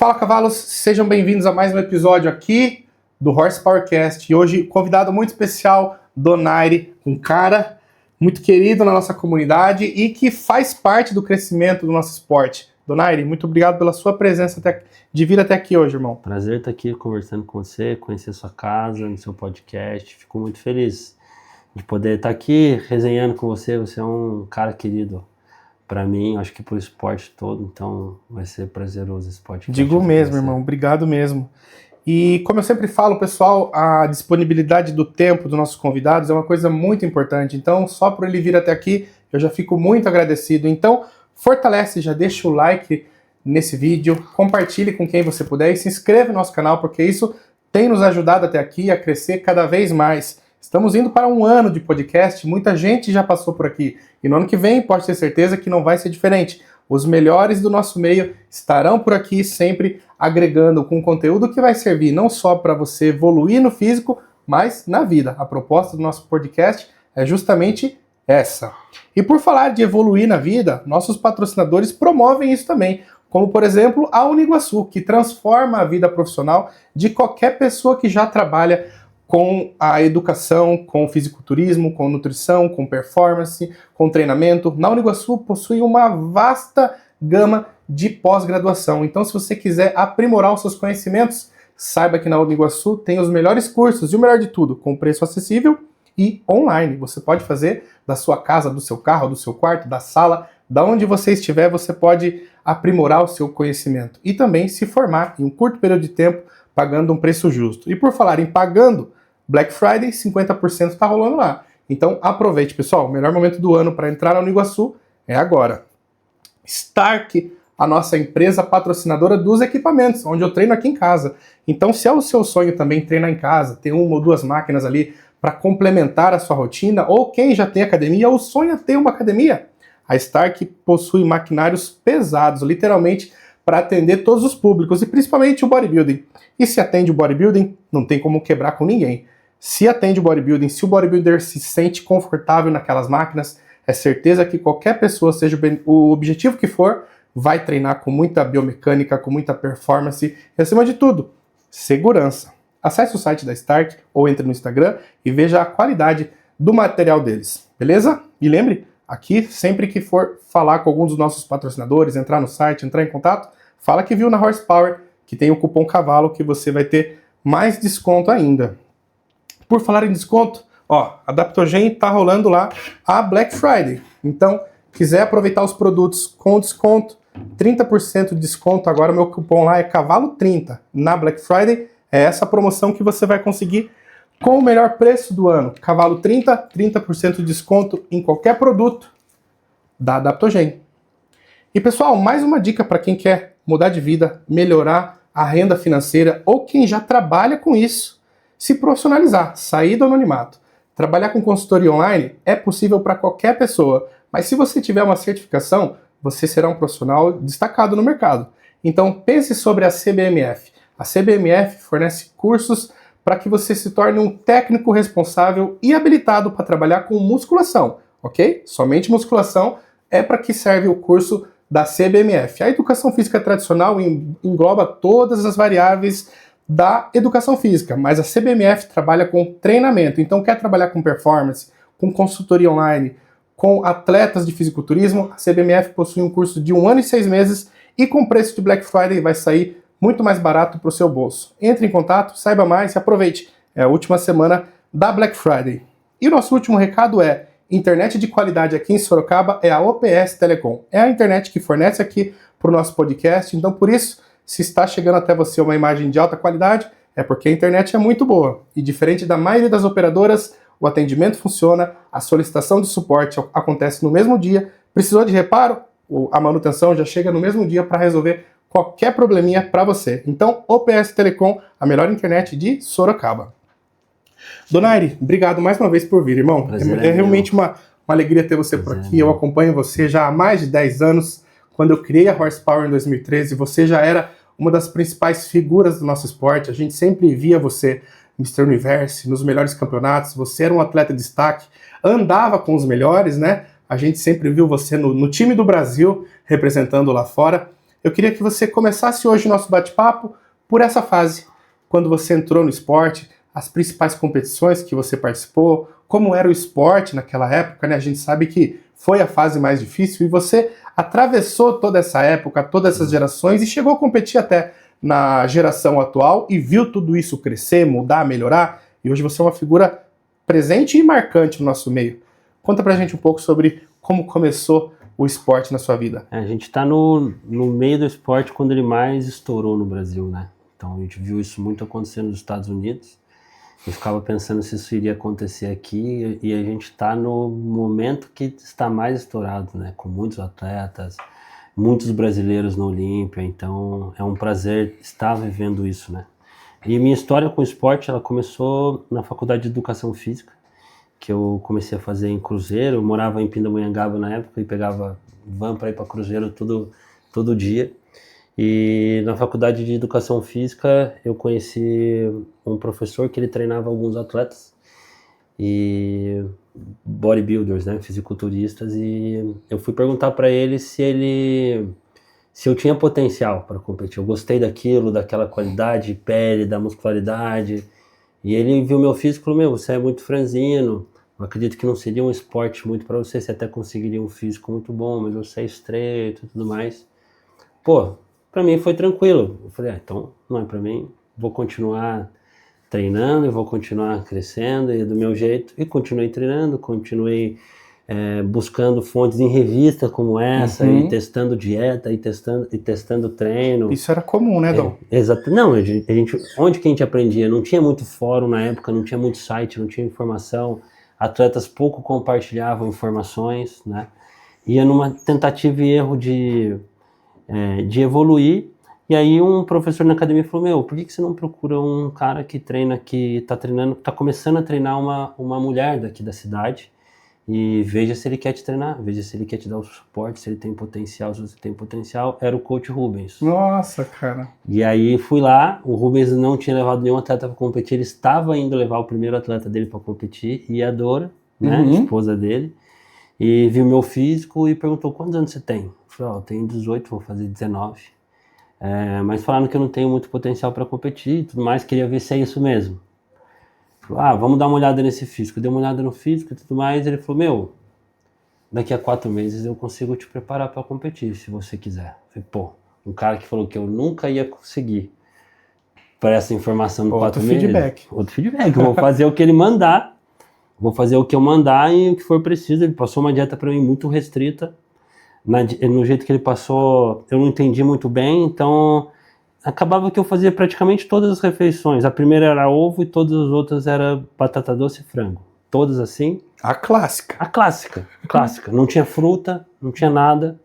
Fala, cavalos! Sejam bem-vindos a mais um episódio aqui do Horsepowercast. E hoje, convidado muito especial, Donaire, um cara muito querido na nossa comunidade e que faz parte do crescimento do nosso esporte. Donaire, muito obrigado pela sua presença de vir até aqui hoje, irmão. Prazer estar aqui conversando com você, conhecer sua casa, no seu podcast. Fico muito feliz de poder estar aqui resenhando com você. Você é um cara querido para mim, acho que pro esporte todo, então vai ser prazeroso esse podcast. Digo mesmo, irmão, obrigado mesmo. E como eu sempre falo, pessoal, a disponibilidade do tempo dos nossos convidados é uma coisa muito importante, então só por ele vir até aqui, eu já fico muito agradecido. Então, fortalece, já deixa o like nesse vídeo, compartilhe com quem você puder e se inscreve no nosso canal, porque isso tem nos ajudado até aqui a crescer cada vez mais. Estamos indo para um ano de podcast, muita gente já passou por aqui. E no ano que vem, pode ter certeza que não vai ser diferente. Os melhores do nosso meio estarão por aqui sempre agregando com conteúdo que vai servir não só para você evoluir no físico, mas na vida. A proposta do nosso podcast é justamente essa. E por falar de evoluir na vida, nossos patrocinadores promovem isso também. Como, por exemplo, a Uniguaçu, que transforma a vida profissional de qualquer pessoa que já trabalha com a educação, com o fisiculturismo, com nutrição, com performance, com treinamento. Na Uniguaçu possui uma vasta gama de pós-graduação. Então, se você quiser aprimorar os seus conhecimentos, saiba que na Uniguaçu tem os melhores cursos e o melhor de tudo, com preço acessível e online. Você pode fazer da sua casa, do seu carro, do seu quarto, da sala, da onde você estiver, você pode aprimorar o seu conhecimento e também se formar em um curto período de tempo, pagando um preço justo. E por falar em pagando, Black Friday, 50% está rolando lá. Então aproveite, pessoal. O melhor momento do ano para entrar na Uniguaçu é agora. Stark, a nossa empresa patrocinadora dos equipamentos, onde eu treino aqui em casa. Então, se é o seu sonho também treinar em casa, ter uma ou duas máquinas ali para complementar a sua rotina, ou quem já tem academia ou sonha ter uma academia, a Stark possui maquinários pesados, literalmente, para atender todos os públicos, e principalmente o bodybuilding. E se atende o bodybuilding, não tem como quebrar com ninguém. Se atende o bodybuilding, se o bodybuilder se sente confortável naquelas máquinas, é certeza que qualquer pessoa, seja o objetivo que for, vai treinar com muita biomecânica, com muita performance e, acima de tudo, segurança. Acesse o site da Stark ou entre no Instagram e veja a qualidade do material deles, beleza? E lembre, aqui, sempre que for falar com algum dos nossos patrocinadores, entrar no site, entrar em contato, fala que viu na Horsepower, que tem o cupom CAVALO, que você vai ter mais desconto ainda. Por falar em desconto, ó, a Adaptogen tá rolando lá a Black Friday. Então, quiser aproveitar os produtos com desconto, 30% de desconto, agora o meu cupom lá é CAVALO30. Na Black Friday, é essa promoção que você vai conseguir com o melhor preço do ano. CAVALO30, 30% de desconto em qualquer produto da Adaptogen. E pessoal, mais uma dica para quem quer mudar de vida, melhorar a renda financeira ou quem já trabalha com isso, se profissionalizar, sair do anonimato. Trabalhar com consultoria online é possível para qualquer pessoa, mas se você tiver uma certificação, você será um profissional destacado no mercado. Então pense sobre a CBMF. A CBMF fornece cursos para que você se torne um técnico responsável e habilitado para trabalhar com musculação, ok? Somente musculação é para que serve o curso da CBMF. A educação física tradicional engloba todas as variáveis da educação física, mas a CBMF trabalha com treinamento. Então, quer trabalhar com performance, com consultoria online, com atletas de fisiculturismo, a CBMF possui um curso de 1 ano e 6 meses e com preço de Black Friday vai sair muito mais barato para o seu bolso. Entre em contato, saiba mais e aproveite. É a última semana da Black Friday. E o nosso último recado é: internet de qualidade aqui em Sorocaba é a OPS Telecom. É a internet que fornece aqui para o nosso podcast, então por isso, se está chegando até você uma imagem de alta qualidade, é porque a internet é muito boa. E diferente da maioria das operadoras, o atendimento funciona, a solicitação de suporte acontece no mesmo dia, precisou de reparo, a manutenção já chega no mesmo dia para resolver qualquer probleminha para você. Então, OPS Telecom, a melhor internet de Sorocaba. Donaire, obrigado mais uma vez por vir, irmão. É realmente uma alegria ter você por aqui. Eu acompanho você já há mais de 10 anos. Quando eu criei a Horsepower em 2013, você já era uma das principais figuras do nosso esporte. A gente sempre via você Mr. Universe, nos melhores campeonatos. Você era um atleta de destaque, andava com os melhores, né? A gente sempre viu você no time do Brasil, representando lá fora. Eu queria que você começasse hoje o nosso bate-papo por essa fase, quando você entrou no esporte, as principais competições que você participou, como era o esporte naquela época, né? A gente sabe que foi a fase mais difícil e você atravessou toda essa época, todas essas gerações e chegou a competir até na geração atual e viu tudo isso crescer, mudar, melhorar, e hoje você é uma figura presente e marcante no nosso meio. Conta pra gente um pouco sobre como começou o esporte na sua vida. A gente está no meio do esporte quando ele mais estourou no Brasil, né? Então a gente viu isso muito acontecer nos Estados Unidos. Eu ficava pensando se isso iria acontecer aqui e a gente está no momento que está mais estourado, né? Com muitos atletas, muitos brasileiros no Olímpia, então é um prazer estar vivendo isso, né? E minha história com o esporte, ela começou na faculdade de Educação Física, que eu comecei a fazer em Cruzeiro. Eu morava em Pindamonhangaba na época e pegava van para ir para Cruzeiro todo dia. E na faculdade de Educação Física eu conheci um professor que ele treinava alguns atletas e bodybuilders, né, fisiculturistas, e eu fui perguntar para ele se eu tinha potencial para competir. Eu gostei daquela qualidade, pele, da muscularidade. E ele viu meu físico e falou: meu, você é muito franzino, eu acredito que não seria um esporte muito para você, você até conseguiria um físico muito bom, mas você é estreito e tudo mais. Pô, para mim foi tranquilo. Eu falei: então não é para mim, vou continuar treinando e vou continuar crescendo e do meu jeito. E continuei treinando, continuei buscando fontes em revistas como essa, e testando dieta, e testando treino. Isso era comum, né, Dom? Exato. Não, onde que a gente aprendia? Não tinha muito fórum na época, não tinha muito site, não tinha informação. Atletas pouco compartilhavam informações, né? Ia numa tentativa e erro de evoluir. E aí um professor na academia falou: meu, por que você não procura um cara que treina, que tá começando a treinar uma mulher daqui da cidade, e veja se ele quer te treinar, veja se ele quer te dar o suporte, se ele tem potencial, se você tem potencial. Era o coach Rubens. Nossa, cara. E aí fui lá, o Rubens não tinha levado nenhum atleta para competir, ele estava indo levar o primeiro atleta dele para competir, e a Dora, né, esposa dele, e viu meu físico e perguntou: quantos anos você tem? Eu falei: eu tenho 18, vou fazer 19. Mas falaram que eu não tenho muito potencial para competir e tudo mais, queria ver se é isso mesmo. Falei: vamos dar uma olhada nesse físico. Dei uma olhada no físico e tudo mais. Ele falou: meu, daqui a 4 meses eu consigo te preparar para competir, se você quiser. Eu falei: pô, um cara que falou que eu nunca ia conseguir para essa informação de 4 meses. Outro feedback. Eu vou fazer o que ele mandar, vou fazer o que eu mandar e o que for preciso. Ele passou uma dieta para mim muito restrita. No jeito que ele passou, eu não entendi muito bem, então acabava que eu fazia praticamente todas as refeições. A primeira era ovo e todas as outras era batata doce e frango. Todas assim. A clássica. A clássica. Não tinha fruta, não tinha nada.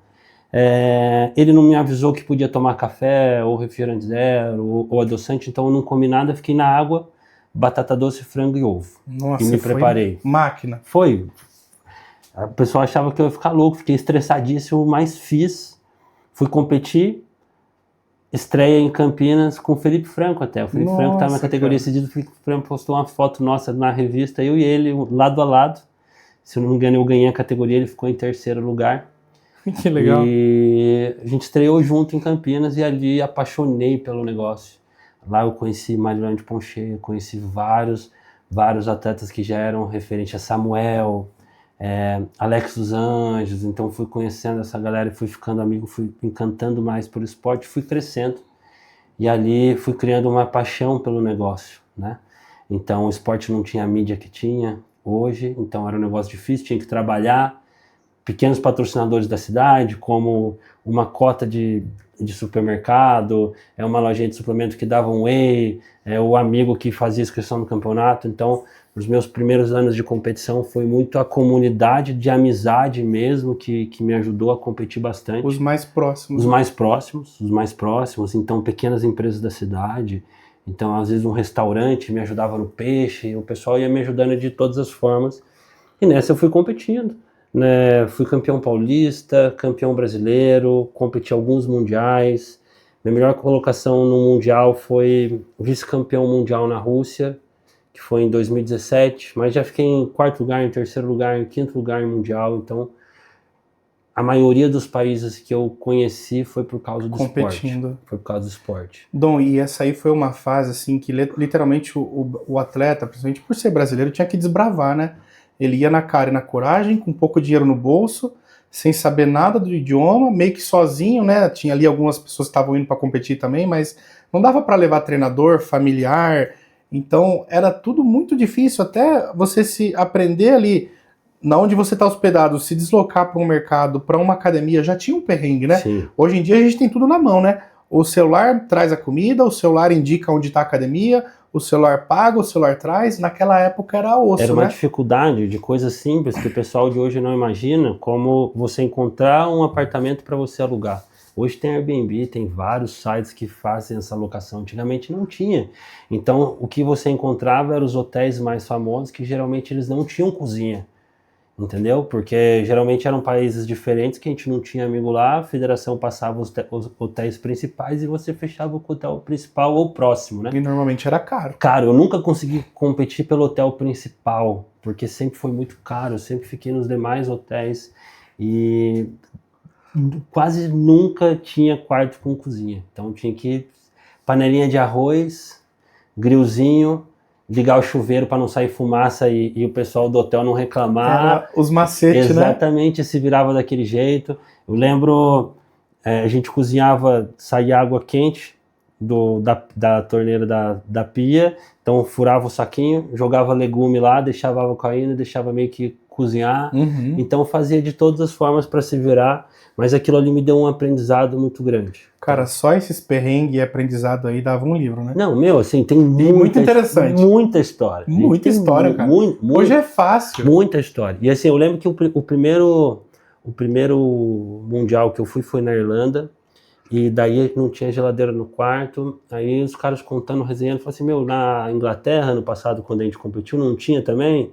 Ele não me avisou que podia tomar café ou refrigerante zero ou adoçante, então eu não comi nada, fiquei na água, batata doce, frango e ovo. Nossa, e me preparei. Máquina. Foi. A pessoa achava que eu ia ficar louco, fiquei estressadíssimo, mas fiz. Fui competir, estreia em Campinas com o Felipe Franco até. O Felipe Franco estava na categoria esse dia, o Felipe Franco postou uma foto nossa na revista, eu e ele, lado a lado. Se eu não me engano, eu ganhei a categoria, ele ficou em terceiro lugar. Que legal. E a gente estreou junto em Campinas e ali apaixonei pelo negócio. Lá eu conheci Mariana de Ponche, conheci vários atletas que já eram referentes a Samuel, Alex dos Anjos. Então fui conhecendo essa galera e fui ficando amigo, fui encantando mais pelo esporte, fui crescendo e ali fui criando uma paixão pelo negócio, né? Então o esporte não tinha a mídia que tinha hoje, então era um negócio difícil, tinha que trabalhar. Pequenos patrocinadores da cidade, como uma cota de supermercado, uma lojinha de suplemento que dava um whey, o amigo que fazia inscrição no campeonato. Então, os meus primeiros anos de competição foi muito a comunidade de amizade mesmo que me ajudou a competir bastante. Os mais próximos. Os mais próximos. Então, pequenas empresas da cidade. Então, às vezes um restaurante me ajudava no peixe, o pessoal ia me ajudando de todas as formas. E nessa eu fui competindo. Fui campeão paulista, campeão brasileiro, competi alguns mundiais. Minha melhor colocação no mundial foi vice-campeão mundial na Rússia, que foi em 2017, mas já fiquei em 4º lugar, em 3º lugar, em 5º lugar em mundial. Então a maioria dos países que eu conheci foi por causa do Competindo. esporte. Foi por causa do esporte. Dom, e essa aí foi uma fase assim que literalmente o atleta, principalmente por ser brasileiro, tinha que desbravar, né? Ele ia na cara e na coragem, com pouco dinheiro no bolso, sem saber nada do idioma, meio que sozinho, né? Tinha ali algumas pessoas que estavam indo para competir também, mas não dava para levar treinador, familiar. Então era tudo muito difícil, até você se aprender ali, na onde você está hospedado, se deslocar para um mercado, para uma academia, já tinha um perrengue, né? Sim. Hoje em dia a gente tem tudo na mão, né? O celular traz a comida, o celular indica onde está a academia, o celular paga, o celular traz. Naquela época era osso, Era uma né? dificuldade de coisas simples que o pessoal de hoje não imagina, como você encontrar um apartamento para você alugar. Hoje tem Airbnb, tem vários sites que fazem essa locação. Antigamente não tinha. Então, o que você encontrava eram os hotéis mais famosos, que geralmente eles não tinham cozinha. Entendeu? Porque geralmente eram países diferentes que a gente não tinha amigo lá, a federação passava os hotéis principais e você fechava com o hotel principal ou próximo, né? E normalmente era caro. Cara, eu nunca consegui competir pelo hotel principal, porque sempre foi muito caro, eu sempre fiquei nos demais hotéis e quase nunca tinha quarto com cozinha. Então tinha que ir panelinha de arroz, grillzinho, ligar o chuveiro para não sair fumaça e o pessoal do hotel não reclamar. Era os macetes, né? Exatamente, se virava daquele jeito. Eu lembro, a gente cozinhava, saía água quente da torneira da pia, então furava o saquinho, jogava legume lá, deixava água caindo, deixava meio que cozinhar. Então fazia de todas as formas para se virar, mas aquilo ali me deu um aprendizado muito grande. Cara, só esses perrengues e aprendizado aí dava um livro, né? Não, meu, assim, tem muito interessante. Muita história. Muita história, cara. Hoje é fácil. Muita história. E assim, eu lembro que o primeiro mundial que eu fui foi na Irlanda, e daí não tinha geladeira no quarto, aí os caras contando, resenhando, falaram assim, meu, na Inglaterra, no passado, quando a gente competiu, não tinha também,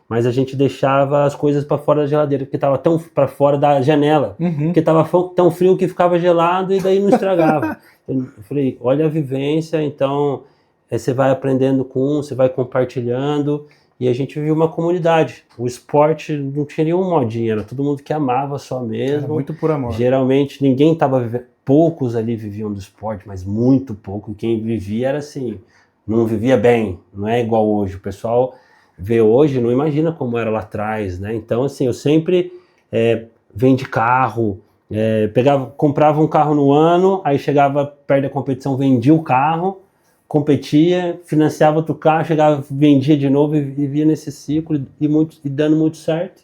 mas a gente deixava as coisas para fora da geladeira, porque tava tão para fora da janela, porque tava tão frio que ficava gelado e daí não estragava. Eu falei, olha a vivência, então você vai aprendendo com você vai compartilhando, e a gente viu uma comunidade. O esporte não tinha nenhum modinha, era todo mundo que amava só mesmo. Era muito por amor. Geralmente ninguém estava vivendo, poucos ali viviam do esporte, mas muito pouco, e quem vivia era assim, não vivia bem, não é igual hoje. O pessoal vê hoje, não imagina como era lá atrás, né? Então, assim, eu sempre vendi carro, comprava um carro no ano, aí chegava perto da competição, vendia o carro, competia, financiava outro carro, chegava, vendia de novo e vivia nesse ciclo e dando muito certo.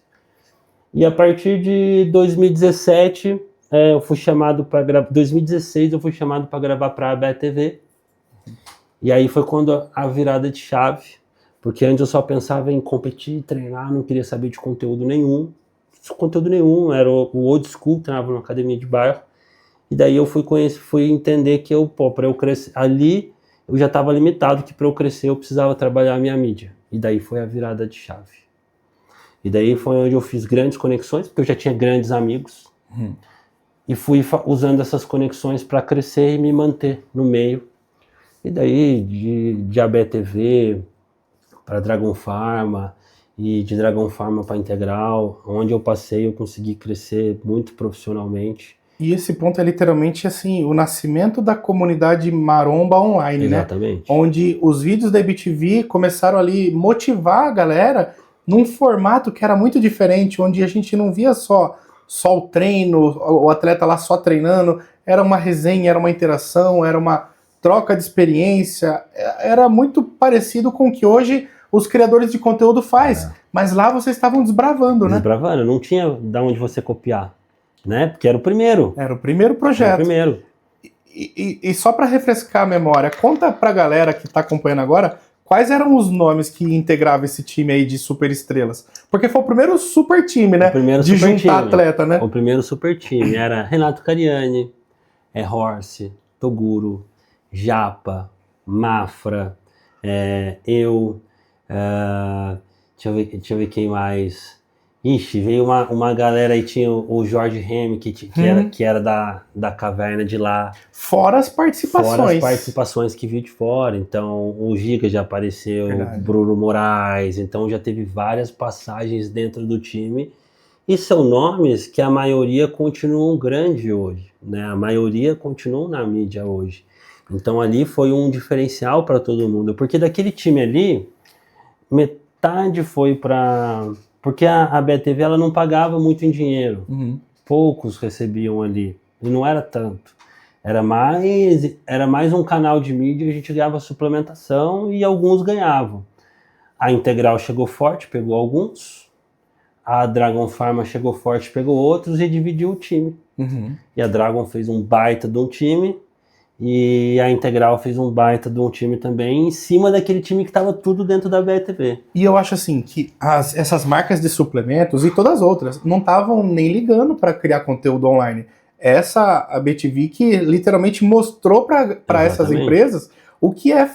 E a partir de 2017, eu fui chamado para gravar. 2016 eu fui chamado para gravar para a BTV. E aí foi quando a virada de chave. Porque antes eu só pensava em competir, treinar, não queria saber de conteúdo nenhum. Era o old school, treinava numa academia de bairro. E daí eu fui entender que para eu crescer, ali eu já estava limitado, que para eu crescer eu precisava trabalhar a minha mídia. E daí foi a virada de chave. E daí foi onde eu fiz grandes conexões, porque eu já tinha grandes amigos. E fui usando essas conexões para crescer e me manter no meio. E daí de ABTV para Dragon Pharma, e de Dragon Pharma para Integral, onde eu passei eu consegui crescer muito profissionalmente. E esse ponto é literalmente assim, o nascimento da comunidade maromba online, Exatamente. Né? Onde os vídeos da IBTV começaram ali motivar a galera num formato que era muito diferente, onde a gente não via só o treino, o atleta lá só treinando, era uma resenha, era uma interação, era uma troca de experiência, era muito parecido com o que hoje os criadores de conteúdo faz, mas lá vocês estavam desbravando, né? Desbravando, não tinha de onde você copiar, né? Porque era o primeiro. Era o primeiro projeto. Era o primeiro. E só para refrescar a memória, conta pra galera que tá acompanhando agora, quais eram os nomes que integravam esse time aí de super estrelas? Porque foi o primeiro super time, né? De juntar atleta, né? O primeiro super time era Renato Cariani, Horse, Toguro, Japa, Mafra, eu, deixa eu ver quem mais. Ixi, veio uma galera aí, tinha o Jorge Remy, que era da caverna de lá. Fora as participações. Fora as participações que viu de fora. Então, o Giga já apareceu, Bruno Moraes. Então, já teve várias passagens dentro do time. E são nomes que a maioria continuam grande hoje, né? A maioria continuam na mídia hoje. Então ali foi um diferencial para todo mundo, porque daquele time ali, metade foi para... Porque a BTV ela não pagava muito em dinheiro, poucos recebiam ali, e não era tanto. Era mais um canal de mídia, a gente ganhava suplementação e alguns ganhavam. A Integral chegou forte, pegou alguns, a Dragon Pharma chegou forte, pegou outros e dividiu o time. E a Dragon fez um baita de um time e a Integral fez um baita de um time também em cima daquele time que estava tudo dentro da BTV. E eu acho assim que essas marcas de suplementos e todas as outras não estavam nem ligando para criar conteúdo online. A BTV que literalmente mostrou para essas empresas o que é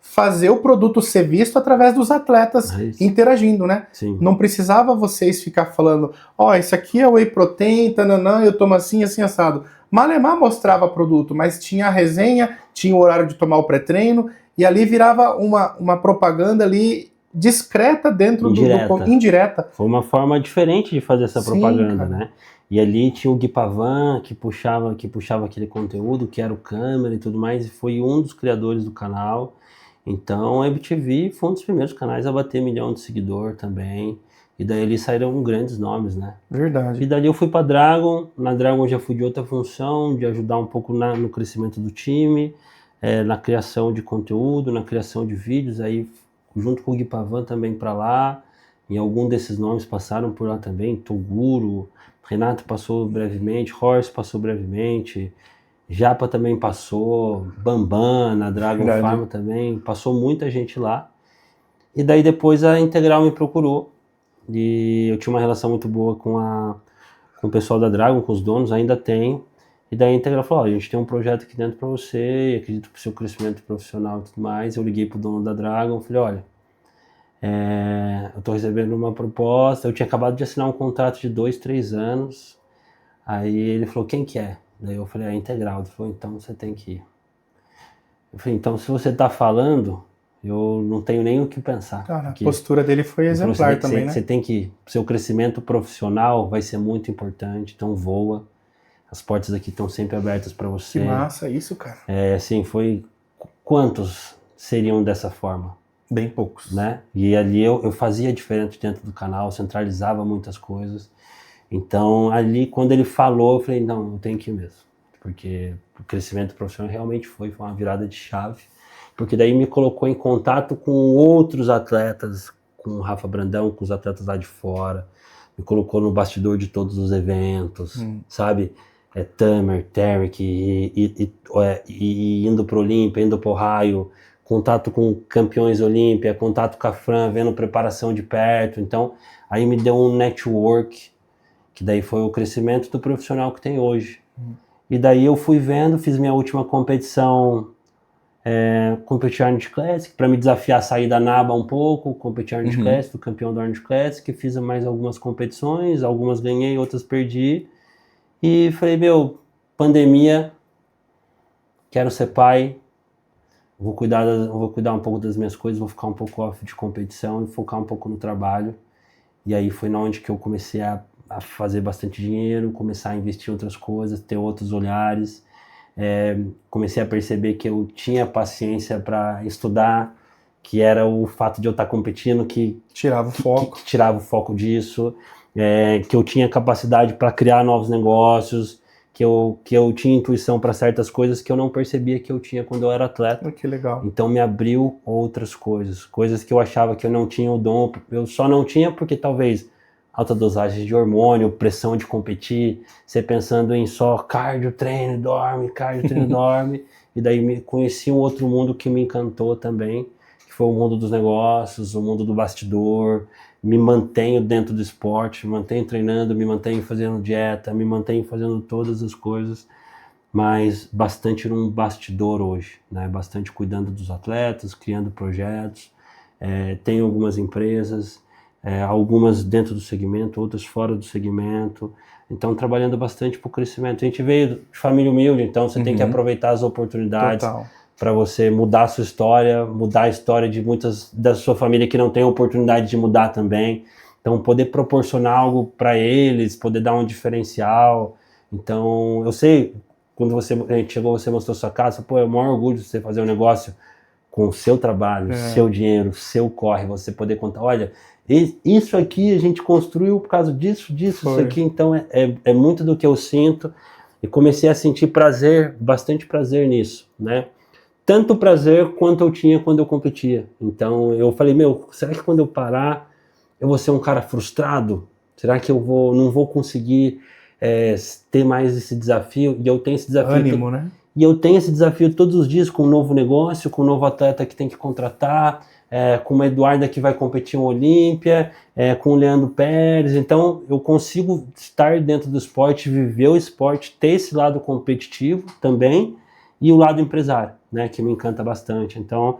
fazer o produto ser visto através dos atletas interagindo, né? Sim. Não precisava vocês ficar falando, esse aqui é o whey protein, tananã, eu tomo assim, assim, assado. Malemar mostrava produto, mas tinha a resenha, tinha o horário de tomar o pré-treino, e ali virava uma propaganda ali discreta dentro indireta. Foi uma forma diferente de fazer essa propaganda, né? E ali tinha o Gui Pavan, que puxava aquele conteúdo, que era o câmera e tudo mais, e foi um dos criadores do canal. Então a MTV foi um dos primeiros canais a bater 1 milhão de seguidor também. E daí ali saíram grandes nomes, né? Verdade. E dali eu fui pra Dragon. Na Dragon eu já fui de outra função, de ajudar um pouco no crescimento do time, na criação de conteúdo, na criação de vídeos. Aí junto com o Gui Pavan também pra lá. E algum desses nomes passaram por lá também. Toguro, Renato passou brevemente, Horst passou brevemente, Japa também passou, Bambam na Dragon Pharma também, passou muita gente lá. E daí depois a Integral me procurou, e eu tinha uma relação muito boa com o pessoal da Dragon, com os donos, ainda tenho. E daí a Integral falou, a gente tem um projeto aqui dentro para você, e acredito pro seu crescimento profissional e tudo mais. Eu liguei pro dono da Dragon, falei, olha, eu tô recebendo uma proposta, eu tinha acabado de assinar um contrato de 2, 3 anos. Aí ele falou, quem que é? Daí eu falei, a Integral. Ele falou, então você tem que ir. Eu falei, então se você tá falando, eu não tenho nem o que pensar. Cara, a postura dele foi exemplar também, né? Você tem que ir. Seu crescimento profissional vai ser muito importante, então voa. As portas aqui estão sempre abertas para você. Que massa isso, cara. Assim, foi... Quantos seriam dessa forma? Bem poucos. Né? E ali eu fazia diferente dentro do canal, centralizava muitas coisas. Então, ali, quando ele falou, eu falei, não, eu tenho que ir mesmo. Porque o crescimento profissional realmente foi uma virada de chave. Porque daí me colocou em contato com outros atletas, com o Rafa Brandão, com os atletas lá de fora. Me colocou no bastidor de todos os eventos, sabe? Tamer, Tarek, e indo pro Olímpia, indo pro Raio, contato com campeões Olímpia, contato com a Fran, vendo preparação de perto. Então, aí me deu um network, que daí foi o crescimento do profissional que tem hoje. E daí eu fui vendo, fiz minha última competição, competi Arnold Classic, para me desafiar a sair da NABA um pouco, competi Arnold Classic, fui campeão do Arnold Classic, fiz mais algumas competições, algumas ganhei, outras perdi. E falei, pandemia, quero ser pai, vou cuidar um pouco das minhas coisas, vou ficar um pouco off de competição e focar um pouco no trabalho. E aí foi onde que eu comecei a fazer bastante dinheiro, começar a investir em outras coisas, ter outros olhares. Comecei a perceber que eu tinha paciência para estudar, que era o fato de eu estar competindo que tirava o foco, que tirava o foco disso, que eu tinha capacidade para criar novos negócios, que eu tinha intuição para certas coisas que eu não percebia que eu tinha quando eu era atleta. Que legal. Então me abriu outras coisas que eu achava que eu não tinha o dom, eu só não tinha porque talvez alta dosagem de hormônio, pressão de competir, você pensando em só cardio, treino, dorme, e daí conheci um outro mundo que me encantou também, que foi o mundo dos negócios, o mundo do bastidor. Me mantenho dentro do esporte, me mantenho treinando, me mantenho fazendo dieta, me mantenho fazendo todas as coisas, mas bastante num bastidor hoje, né? Bastante cuidando dos atletas, criando projetos, tenho algumas empresas, algumas dentro do segmento, outras fora do segmento, então trabalhando bastante para o crescimento. A gente veio de família humilde, então você tem que aproveitar as oportunidades para você mudar a sua história, mudar a história de muitas da sua família que não tem oportunidade de mudar também. Então, poder proporcionar algo para eles, poder dar um diferencial. Então, eu sei, quando a gente chegou, você mostrou sua casa, pô, é o maior orgulho de você fazer um negócio com o seu trabalho, seu dinheiro, seu corre, você poder contar, olha, isso aqui a gente construiu por causa disso, isso aqui. Então, é muito do que eu sinto. E comecei a sentir prazer, bastante prazer nisso, né? Tanto prazer quanto eu tinha quando eu competia. Então, eu falei, será que quando eu parar, eu vou ser um cara frustrado? Será que eu não vou conseguir ter mais esse desafio? E eu tenho esse desafio. Ânimo, né? E eu tenho esse desafio todos os dias com um novo negócio, com um novo atleta que tem que contratar, com uma Eduarda que vai competir em Olímpia, com o Leandro Pérez. Então, eu consigo estar dentro do esporte, viver o esporte, ter esse lado competitivo também e o lado empresário, né, que me encanta bastante. Então,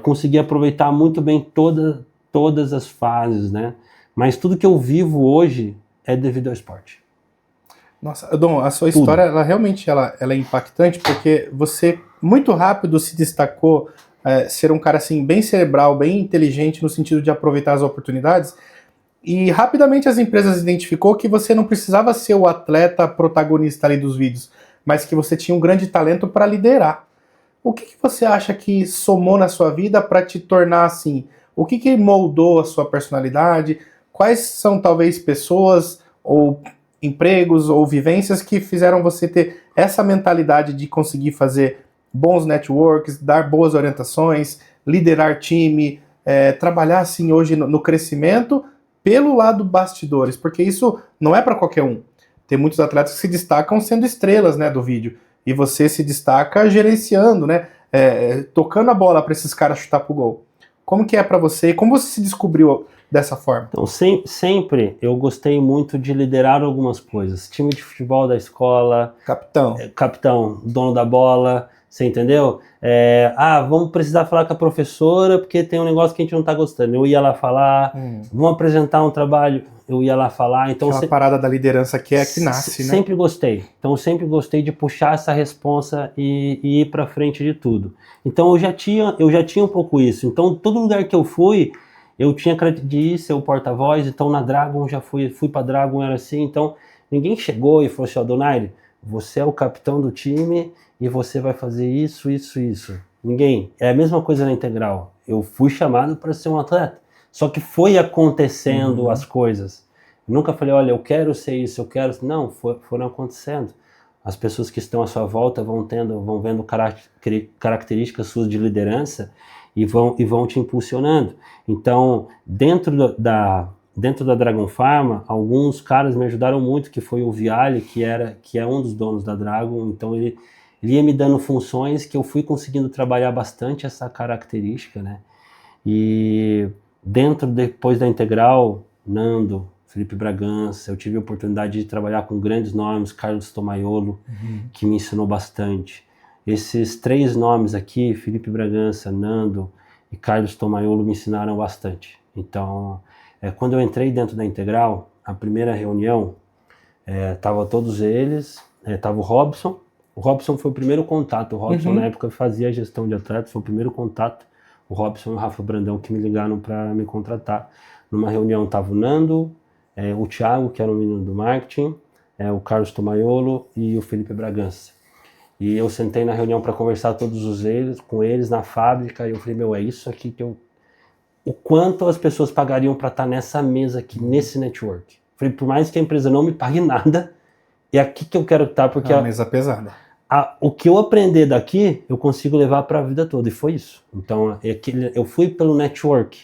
consegui aproveitar muito bem todas as fases, né? Mas tudo que eu vivo hoje é devido ao esporte. Nossa, Dom, a sua história, ela realmente ela é impactante, porque você muito rápido se destacou ser um cara assim bem cerebral, bem inteligente no sentido de aproveitar as oportunidades, e rapidamente as empresas identificou que você não precisava ser o atleta protagonista ali dos vídeos, mas que você tinha um grande talento para liderar. O que você acha que somou na sua vida para te tornar assim? O que moldou a sua personalidade? Quais são talvez pessoas ou empregos ou vivências que fizeram você ter essa mentalidade de conseguir fazer bons networks, dar boas orientações, liderar time, trabalhar assim hoje no crescimento pelo lado bastidores, porque isso não é para qualquer um. Tem muitos atletas que se destacam sendo estrelas, né, do vídeo, e você se destaca gerenciando, né, tocando a bola para esses caras chutar pro gol. Como que é para você e como você se descobriu dessa forma? Então, sempre eu gostei muito de liderar algumas coisas. Time de futebol da escola. Capitão, dono da bola, você entendeu? Vamos precisar falar com a professora porque tem um negócio que a gente não tá gostando. Eu ia lá falar, vamos apresentar um trabalho, eu ia lá falar. Então, aquela parada da liderança que nasce, né? Sempre gostei. Então, eu sempre gostei de puxar essa responsa e ir pra frente de tudo. Então, eu já tinha um pouco isso. Então, todo lugar que eu fui, eu tinha de ser o porta-voz. Então, na Dragon, já fui pra Dragon, era assim. Então, ninguém chegou e falou assim, Donaire, você é o capitão do time e você vai fazer isso, isso, isso. Ninguém. É a mesma coisa na Integral. Eu fui chamado para ser um atleta. Só que foi acontecendo as coisas. Nunca falei, olha, eu quero ser isso, eu quero... Não, foram acontecendo. As pessoas que estão à sua volta vão vendo características suas de liderança e vão te impulsionando. Então, dentro da Dragon Pharma, alguns caras me ajudaram muito, que foi o Viale, que é um dos donos da Dragon. Então, ele ia me dando funções que eu fui conseguindo trabalhar bastante essa característica, né? E depois da Integral, Nando, Felipe Bragança, eu tive a oportunidade de trabalhar com grandes nomes, Carlos Tomaiolo, que me ensinou bastante. Esses 3 nomes aqui, Felipe Bragança, Nando e Carlos Tomaiolo, me ensinaram bastante. Então, quando eu entrei dentro da Integral, a primeira reunião, tava todos eles, tava o Robson. O Robson foi o primeiro contato. O Robson, na época, fazia a gestão de atletas, foi o primeiro contato. O Robson e o Rafa Brandão que me ligaram para me contratar. Numa reunião tava o Nando, o Thiago, que era o menino do marketing, o Carlos Tomaiolo e o Felipe Bragança. E eu sentei na reunião para conversar com eles na fábrica, e eu falei, é isso aqui que o quanto as pessoas pagariam para estar nessa mesa aqui, nesse network. Falei, por mais que a empresa não me pague nada, é aqui que eu quero estar, porque... É uma mesa pesada. O que eu aprender daqui, eu consigo levar para a vida toda, e foi isso. Então, eu fui pelo network,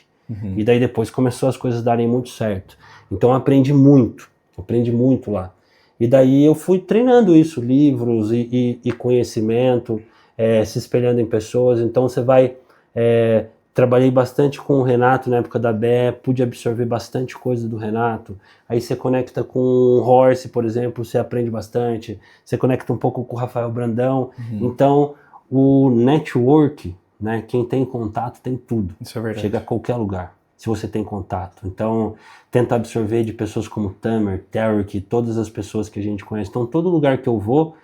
e daí depois começou as coisas darem muito certo. Então, eu aprendi muito lá. E daí eu fui treinando isso, livros e conhecimento, se espelhando em pessoas. Então, você vai... Trabalhei bastante com o Renato na época da BE, pude absorver bastante coisa do Renato. Aí você conecta com o Horse, por exemplo, você aprende bastante. Você conecta um pouco com o Rafael Brandão. Então, o network, né, quem tem contato tem tudo. Isso é verdade. Chega a qualquer lugar, se você tem contato. Então, tenta absorver de pessoas como Tamer, Tarek, todas as pessoas que a gente conhece. Então, todo lugar que eu vou,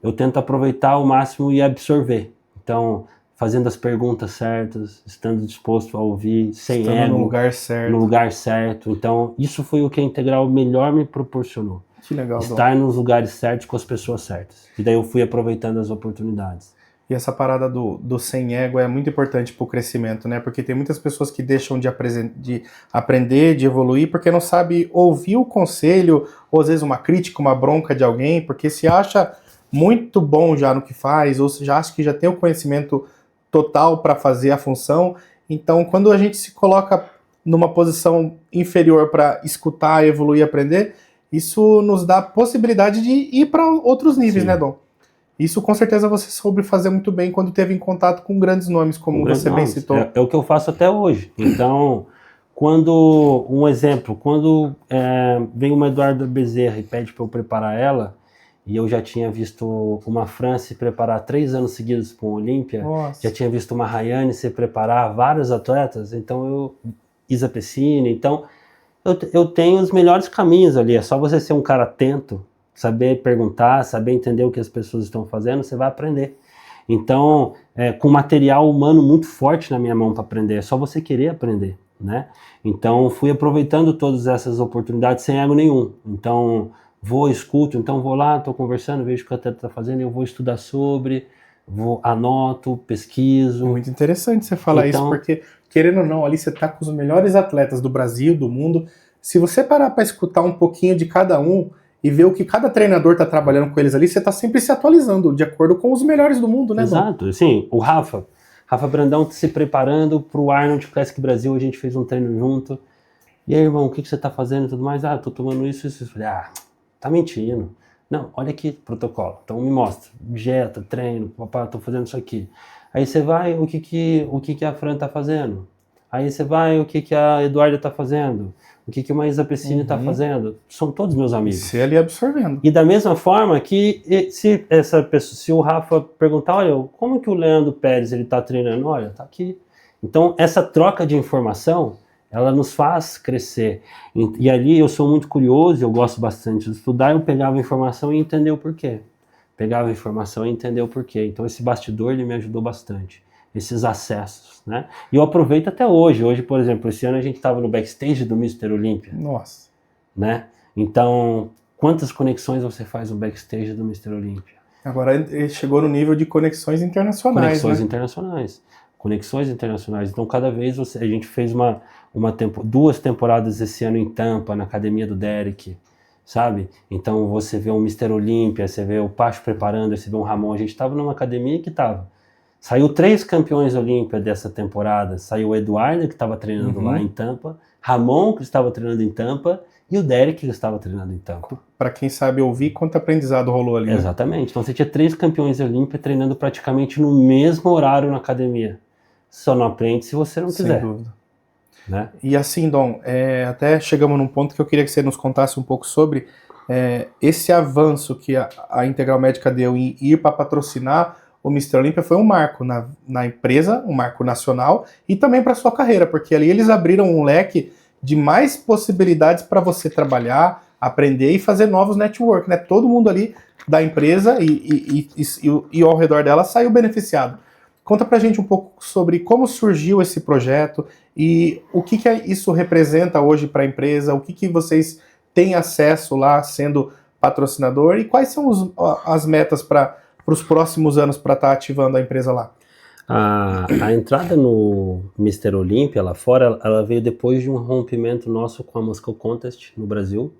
eu tento aproveitar ao máximo e absorver. Então, fazendo as perguntas certas, estando disposto a ouvir, sem Estando ego, no lugar certo. no lugar certo. Então, isso foi o que a Integral melhor me proporcionou. Que legal, Dom. Estar nos lugares certos com as pessoas certas. E daí eu fui aproveitando as oportunidades. E essa parada do sem ego é muito importante para o crescimento, né? Porque tem muitas pessoas que deixam de aprender, de evoluir, porque não sabe ouvir o conselho, ou às vezes uma crítica, uma bronca de alguém, porque se acha muito bom já no que faz, ou se já acha que já tem o conhecimento total para fazer a função. Então, quando a gente se coloca numa posição inferior para escutar, evoluir, aprender, isso nos dá a possibilidade de ir para outros níveis, Sim. né, Dom? Isso com certeza você soube fazer muito bem quando teve em contato com grandes nomes, como você bem citou. É o que eu faço até hoje. Então, um exemplo, quando vem uma Eduarda Bezerra e pede para eu preparar ela, e eu já tinha visto uma Fran se preparar 3 anos seguidos para o Olímpia, já tinha visto uma Rayane se preparar, vários atletas, então Isa Pessini, então eu tenho os melhores caminhos ali, é só você ser um cara atento, saber perguntar, saber entender o que as pessoas estão fazendo, você vai aprender. Então, com material humano muito forte na minha mão para aprender, é só você querer aprender, né? Então, fui aproveitando todas essas oportunidades sem ego nenhum. Então, escuto, vou lá, estou conversando, vejo o que o atleta está fazendo, eu vou estudar sobre, anoto, pesquiso. É muito interessante você falar isso, porque, querendo ou não, ali você está com os melhores atletas do Brasil, do mundo. Se você parar para escutar um pouquinho de cada um, e ver o que cada treinador está trabalhando com eles ali, você está sempre se atualizando, de acordo com os melhores do mundo, né? Exato, sim. O Rafa Brandão se preparando para o Arnold Classic Brasil, a gente fez um treino junto. E aí, irmão, o que você está fazendo e tudo mais? Tô tomando isso. Eu falei, tá mentindo. Não, olha aqui, protocolo. Então me mostra, dieta, treino, papai, tô fazendo isso aqui. Aí você vai, o que a Fran tá fazendo? Aí você vai, o que a Eduarda tá fazendo? O que uma Isa Pessini tá fazendo? São todos meus amigos. Você ali absorvendo. E da mesma forma que se o Rafa perguntar, olha, como que o Leandro Pérez ele tá treinando? Olha, tá aqui. Então essa troca de informação, ela nos faz crescer. E ali eu sou muito curioso, eu gosto bastante de estudar, eu pegava a informação e entender o porquê. Então esse bastidor ele me ajudou bastante. Esses acessos, né? E eu aproveito até hoje. Hoje, por exemplo, esse ano a gente estava no backstage do Mr. Olímpia. Nossa. Né? Então, quantas conexões você faz no backstage do Mr. Olímpia? Agora ele chegou no nível de conexões internacionais, Conexões internacionais. Então, cada vez a gente fez 2 temporadas esse ano em Tampa, na academia do Derek, sabe? Então, você vê um Mr. Olímpia, você vê o Pacho preparando, você vê um Ramon. A gente estava numa academia que saiu 3 campeões Olímpia dessa temporada. Saiu o Eduardo, que estava treinando lá em Tampa, Ramon, que estava treinando em Tampa, e o Derek, que estava treinando em Tampa. Para quem sabe ouvir, quanto aprendizado rolou ali. Exatamente. Né? Então você tinha 3 campeões Olímpia treinando praticamente no mesmo horário na academia. Só não aprende se você não quiser. Sem dúvida. Né? E assim, Dom, até chegamos num ponto que eu queria que você nos contasse um pouco sobre esse avanço que a Integral Médica deu em ir para patrocinar o Mr. Olímpia. Foi um marco na empresa, um marco nacional e também para sua carreira, porque ali eles abriram um leque de mais possibilidades para você trabalhar, aprender e fazer novos network, né? Todo mundo ali da empresa e ao redor dela saiu beneficiado. Conta pra gente um pouco sobre como surgiu esse projeto e o que isso representa hoje para a empresa, o que vocês têm acesso lá sendo patrocinador e quais são as metas para os próximos anos para estar ativando a empresa lá. A entrada no Mr. Olímpia lá fora, ela veio depois de um rompimento nosso com a Moscow Contest no Brasil,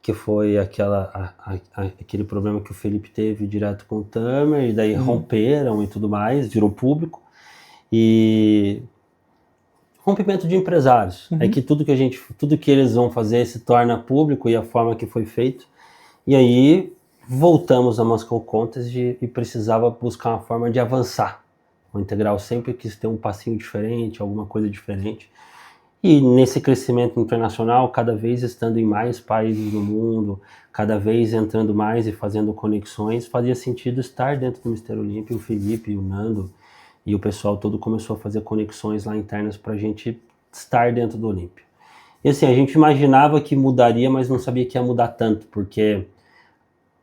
que foi aquele problema que o Felipe teve direto com o Tamer, e daí romperam e tudo mais, virou público, e rompimento de empresários, é que tudo que eles vão fazer se torna público e a forma que foi feito, e aí voltamos a Moscow Contest e precisava buscar uma forma de avançar. O Integral sempre quis ter um passinho diferente, alguma coisa diferente. E nesse crescimento internacional, cada vez estando em mais países do mundo, cada vez entrando mais e fazendo conexões, fazia sentido estar dentro do Mr. Olímpia. O Felipe, o Nando e o pessoal todo começou a fazer conexões lá internas para a gente estar dentro do Olímpia. E assim, a gente imaginava que mudaria, mas não sabia que ia mudar tanto, porque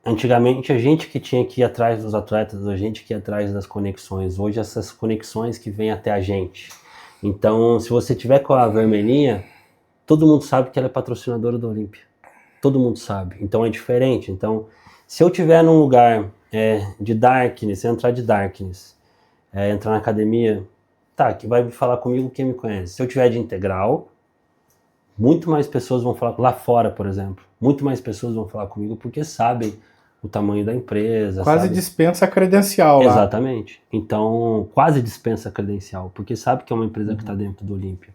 antigamente a gente que tinha que ir atrás dos atletas, a gente que ia atrás das conexões. Hoje essas conexões que vêm até a gente. Então, se você tiver com a vermelhinha, todo mundo sabe que ela é patrocinadora do Olímpia. Todo mundo sabe. Então é diferente. Então, se eu tiver num lugar de darkness, entrar de darkness, entrar na academia, tá, que vai falar comigo quem me conhece. Se eu tiver de integral, muito mais pessoas vão falar, lá fora, por exemplo, muito mais pessoas vão falar comigo porque sabem o tamanho da empresa. Quase dispensa a credencial lá. Exatamente. Então, quase dispensa a credencial, porque sabe que é uma empresa que está dentro do Olímpia.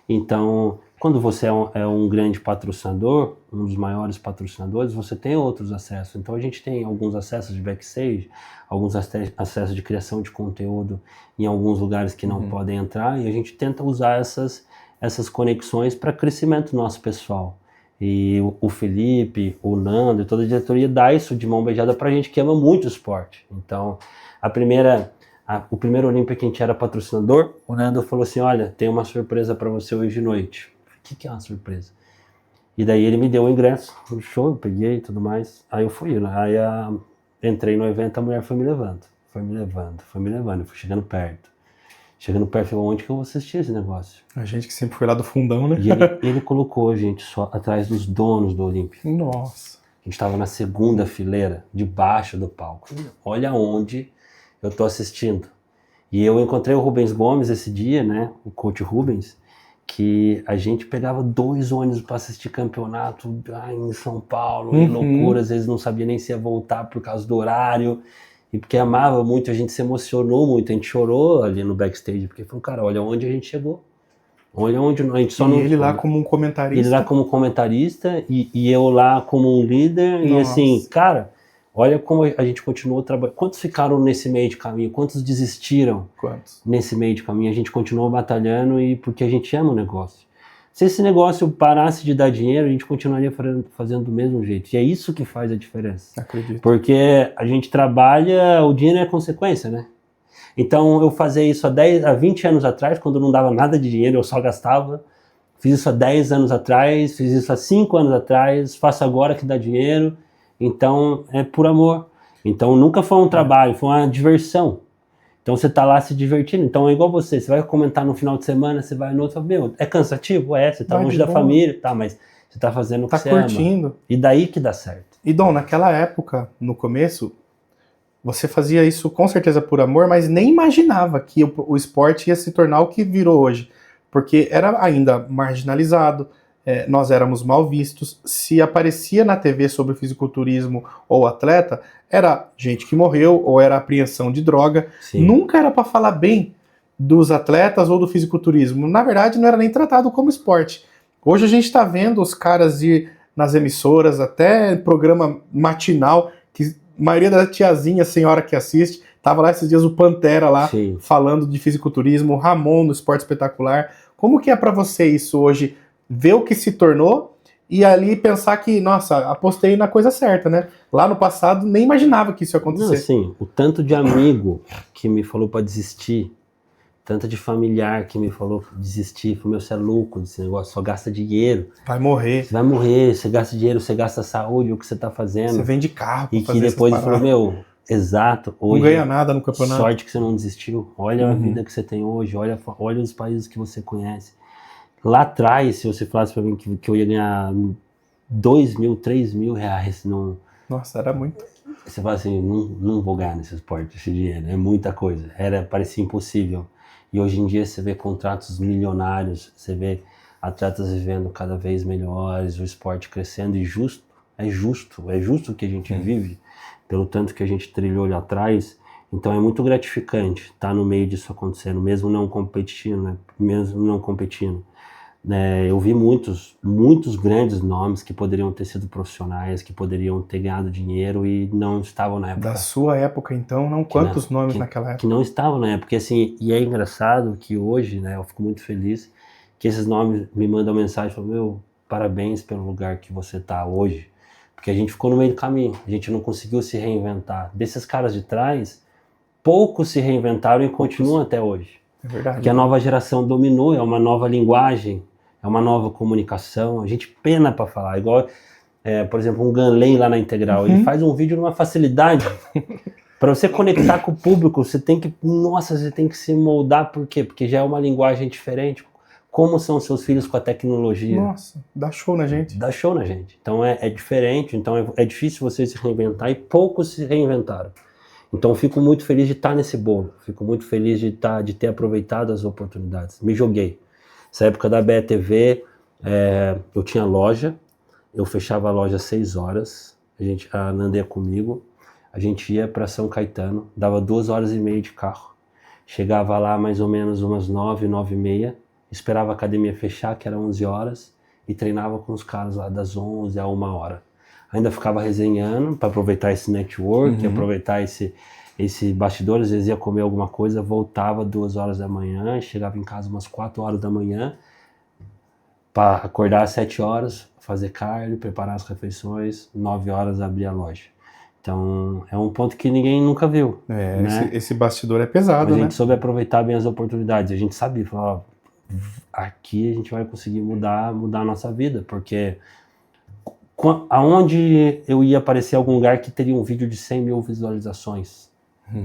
Então, quando você é um grande patrocinador, um dos maiores patrocinadores, você tem outros acessos. Então, a gente tem alguns acessos de backstage, alguns acessos de criação de conteúdo em alguns lugares que não podem entrar, e a gente tenta usar essas conexões para crescimento nosso pessoal. E o Felipe, o Nando e toda a diretoria dá isso de mão beijada pra gente que ama muito o esporte. Então, o primeiro Olímpia que a gente era patrocinador, o Nando falou assim, olha, tem uma surpresa para você hoje de noite. O que é uma surpresa? E daí ele me deu o ingresso no show, eu peguei e tudo mais. Aí eu fui, né? Aí entrei no evento, a mulher foi me levando. Eu fui chegando perto. Chegando perto, falou, onde que eu vou assistir esse negócio? A gente que sempre foi lá do fundão, né? E ele colocou a gente só atrás dos donos do Olímpia. Nossa. A gente estava na segunda fileira, debaixo do palco. Olha onde eu tô assistindo. E eu encontrei o Rubens Gomes esse dia, né? O coach Rubens, que a gente pegava 2 ônibus para assistir campeonato em São Paulo, e loucura, às vezes não sabia nem se ia voltar por causa do horário. E porque amava muito, a gente se emocionou muito, a gente chorou ali no backstage, porque falou, cara, olha onde a gente chegou. Olha onde a gente só não... ele lá como um comentarista. Ele lá como comentarista e eu lá como um líder. Nossa. E assim, cara, olha como a gente continuou trabalhando. Quantos ficaram nesse meio de caminho? Quantos desistiram? Quantos? Nesse meio de caminho? A gente continuou batalhando e porque a gente ama o negócio. Se esse negócio parasse de dar dinheiro, a gente continuaria fazendo do mesmo jeito. E é isso que faz a diferença. Acredito. Porque a gente trabalha, o dinheiro é consequência, né? Então eu fazia isso há 20 anos atrás, quando não dava nada de dinheiro, eu só gastava. Fiz isso há 10 anos atrás, fiz isso há 5 anos atrás, faço agora que dá dinheiro. Então é por amor. Então nunca foi um trabalho, foi uma diversão. Então você tá lá se divertindo. Então é igual você vai comentar no final de semana, você vai no outro, meu, é cansativo? Você tá longe da família, tá, mas você tá fazendo o que você curtindo. ama. E daí que dá certo. E Dom, naquela época, no começo, você fazia isso com certeza por amor, mas nem imaginava que o esporte ia se tornar o que virou hoje. Porque era ainda marginalizado, nós éramos mal vistos. Se aparecia na TV sobre fisiculturismo ou atleta, era gente que morreu ou era apreensão de droga. Sim. Nunca era para falar bem dos atletas ou do fisiculturismo. Na verdade, não era nem tratado como esporte. Hoje a gente está vendo os caras ir nas emissoras, até programa matinal, que a maioria da tiazinha, senhora que assiste, tava lá esses dias o Pantera lá, Sim. falando de fisiculturismo, o Ramon no Esporte Espetacular. Como que é para você isso hoje? Ver o que se tornou e ali pensar que, nossa, apostei na coisa certa, né? Lá no passado nem imaginava que isso ia acontecer. Não, assim, o tanto de amigo que me falou para desistir, tanto de familiar que me falou pra desistir, falou, meu, você é louco desse negócio, só gasta dinheiro. Vai morrer. Você vai morrer, você gasta dinheiro, você gasta saúde, o que você tá fazendo. Você vende carro pra e fazer que depois ele falou, paradas. meu, exato, hoje... Não ganha nada no campeonato. Sorte que você não desistiu, olha a vida que você tem hoje, olha os países que você conhece. Lá atrás, se você falasse pra mim que eu ia ganhar 2 mil, 3 mil reais, não... Nossa, era muito. Você fala assim, não vou ganhar nesse esporte esse dinheiro, é muita coisa. Parecia impossível. E hoje em dia você vê contratos milionários, você vê atletas vivendo cada vez melhores, o esporte crescendo e é justo o que a gente vive, pelo tanto que a gente trilhou lá atrás. Então é muito gratificante estar no meio disso acontecendo, mesmo não competindo, né? Eu vi muitos grandes nomes que poderiam ter sido profissionais, que poderiam ter ganhado dinheiro e não estavam na época. Da sua época, então, não quantos nomes naquela época? Que não estavam na época. Assim, e é engraçado que hoje, né, eu fico muito feliz que esses nomes me mandam mensagem, falam, meu, parabéns pelo lugar que você está hoje. Porque a gente ficou no meio do caminho, a gente não conseguiu se reinventar. Desses caras de trás, poucos se reinventaram e continuam até hoje. É verdade. Porque a nova geração dominou, é uma nova linguagem, é uma nova comunicação, a gente pena para falar. Igual por exemplo, um Ganley lá na Integral. Ele faz um vídeo numa facilidade. Para você conectar com o público, você tem que se moldar. Por quê? Porque já é uma linguagem diferente. Como são seus filhos com a tecnologia? Nossa, dá show na gente. Dá show na gente. Então é diferente, então é difícil você se reinventar e poucos se reinventaram. Então eu fico muito feliz de estar nesse bolo. Fico muito feliz de ter aproveitado as oportunidades. Me joguei. Nessa época da BETV, eu tinha loja. Eu fechava a loja às 6 horas. A Nanda ia comigo. A gente ia para São Caetano. Dava 2 horas e meia de carro. Chegava lá mais ou menos umas 9, 9 e meia. Esperava a academia fechar, que era 11 horas. E treinava com os caras lá das 11 a 1 hora. Ainda ficava resenhando para aproveitar esse network, aproveitar esse bastidor. Às vezes ia comer alguma coisa, voltava 2 horas da manhã, chegava em casa umas 4 horas da manhã, para acordar às 7 horas, fazer cardio, preparar as refeições, 9 horas abrir a loja. Então é um ponto que ninguém nunca viu. Né? Esse bastidor é pesado, né? A gente soube aproveitar bem as oportunidades. A gente sabia, falar, aqui a gente vai conseguir mudar a nossa vida, porque aonde eu ia aparecer em algum lugar que teria um vídeo de 100 mil visualizações?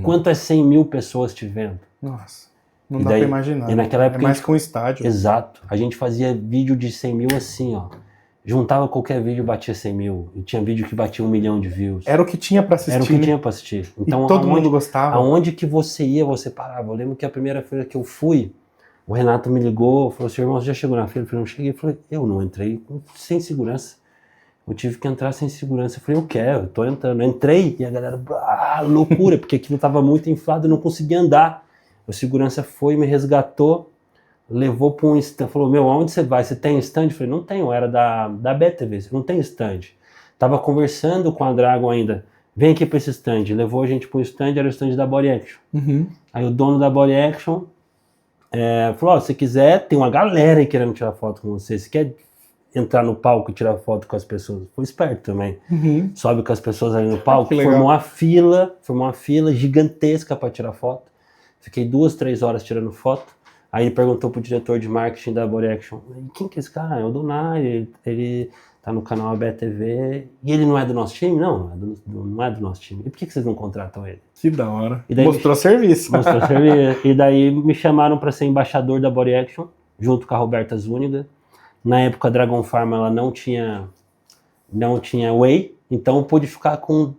Quantas 100 mil pessoas te vendo? Nossa, não dá pra imaginar. E naquela época mais que um estádio. Exato. A gente fazia vídeo de 100 mil assim, ó. Juntava qualquer vídeo, batia 100 mil. E tinha vídeo que batia 1 milhão de views. Era o que tinha pra assistir. Era o que tinha pra assistir. Então, e todo mundo gostava. Aonde que você ia, você parava. Eu lembro que a primeira feira que eu fui, o Renato me ligou, falou assim, irmão, você já chegou na feira? Eu falei, não cheguei. Eu falei, eu não entrei sem segurança. Eu tive que entrar sem segurança. Eu falei, eu quero, eu tô entrando. Eu entrei e a galera, loucura, porque aquilo tava muito inflado, eu não conseguia andar. O segurança foi, me resgatou, levou para um stand, falou, meu, aonde você vai? Você tem stand? Eu falei, não tenho, era da BTV, não tem stand. Tava conversando com a Dragon ainda, vem aqui para esse stand. Levou a gente para um stand, era o stand da Body Action. Aí o dono da Body Action falou, se quiser, tem uma galera aí querendo tirar foto com você, você quer entrar no palco e tirar foto com as pessoas? Foi esperto também. Sobe com as pessoas ali no palco, formou uma fila gigantesca para tirar foto. Fiquei 2, 3 horas tirando foto. Aí ele perguntou pro diretor de marketing da Body Action, quem que é esse cara? É o Donai, ele tá no canal ABTV e ele não é do nosso time? Não, não é do nosso time. E por que vocês não contratam ele? Que da hora. E daí mostrou serviço. Mostrou serviço. E daí me chamaram para ser embaixador da Body Action, junto com a Roberta Zúñiga. Na época a Dragon Pharma ela não tinha whey, então eu pude ficar com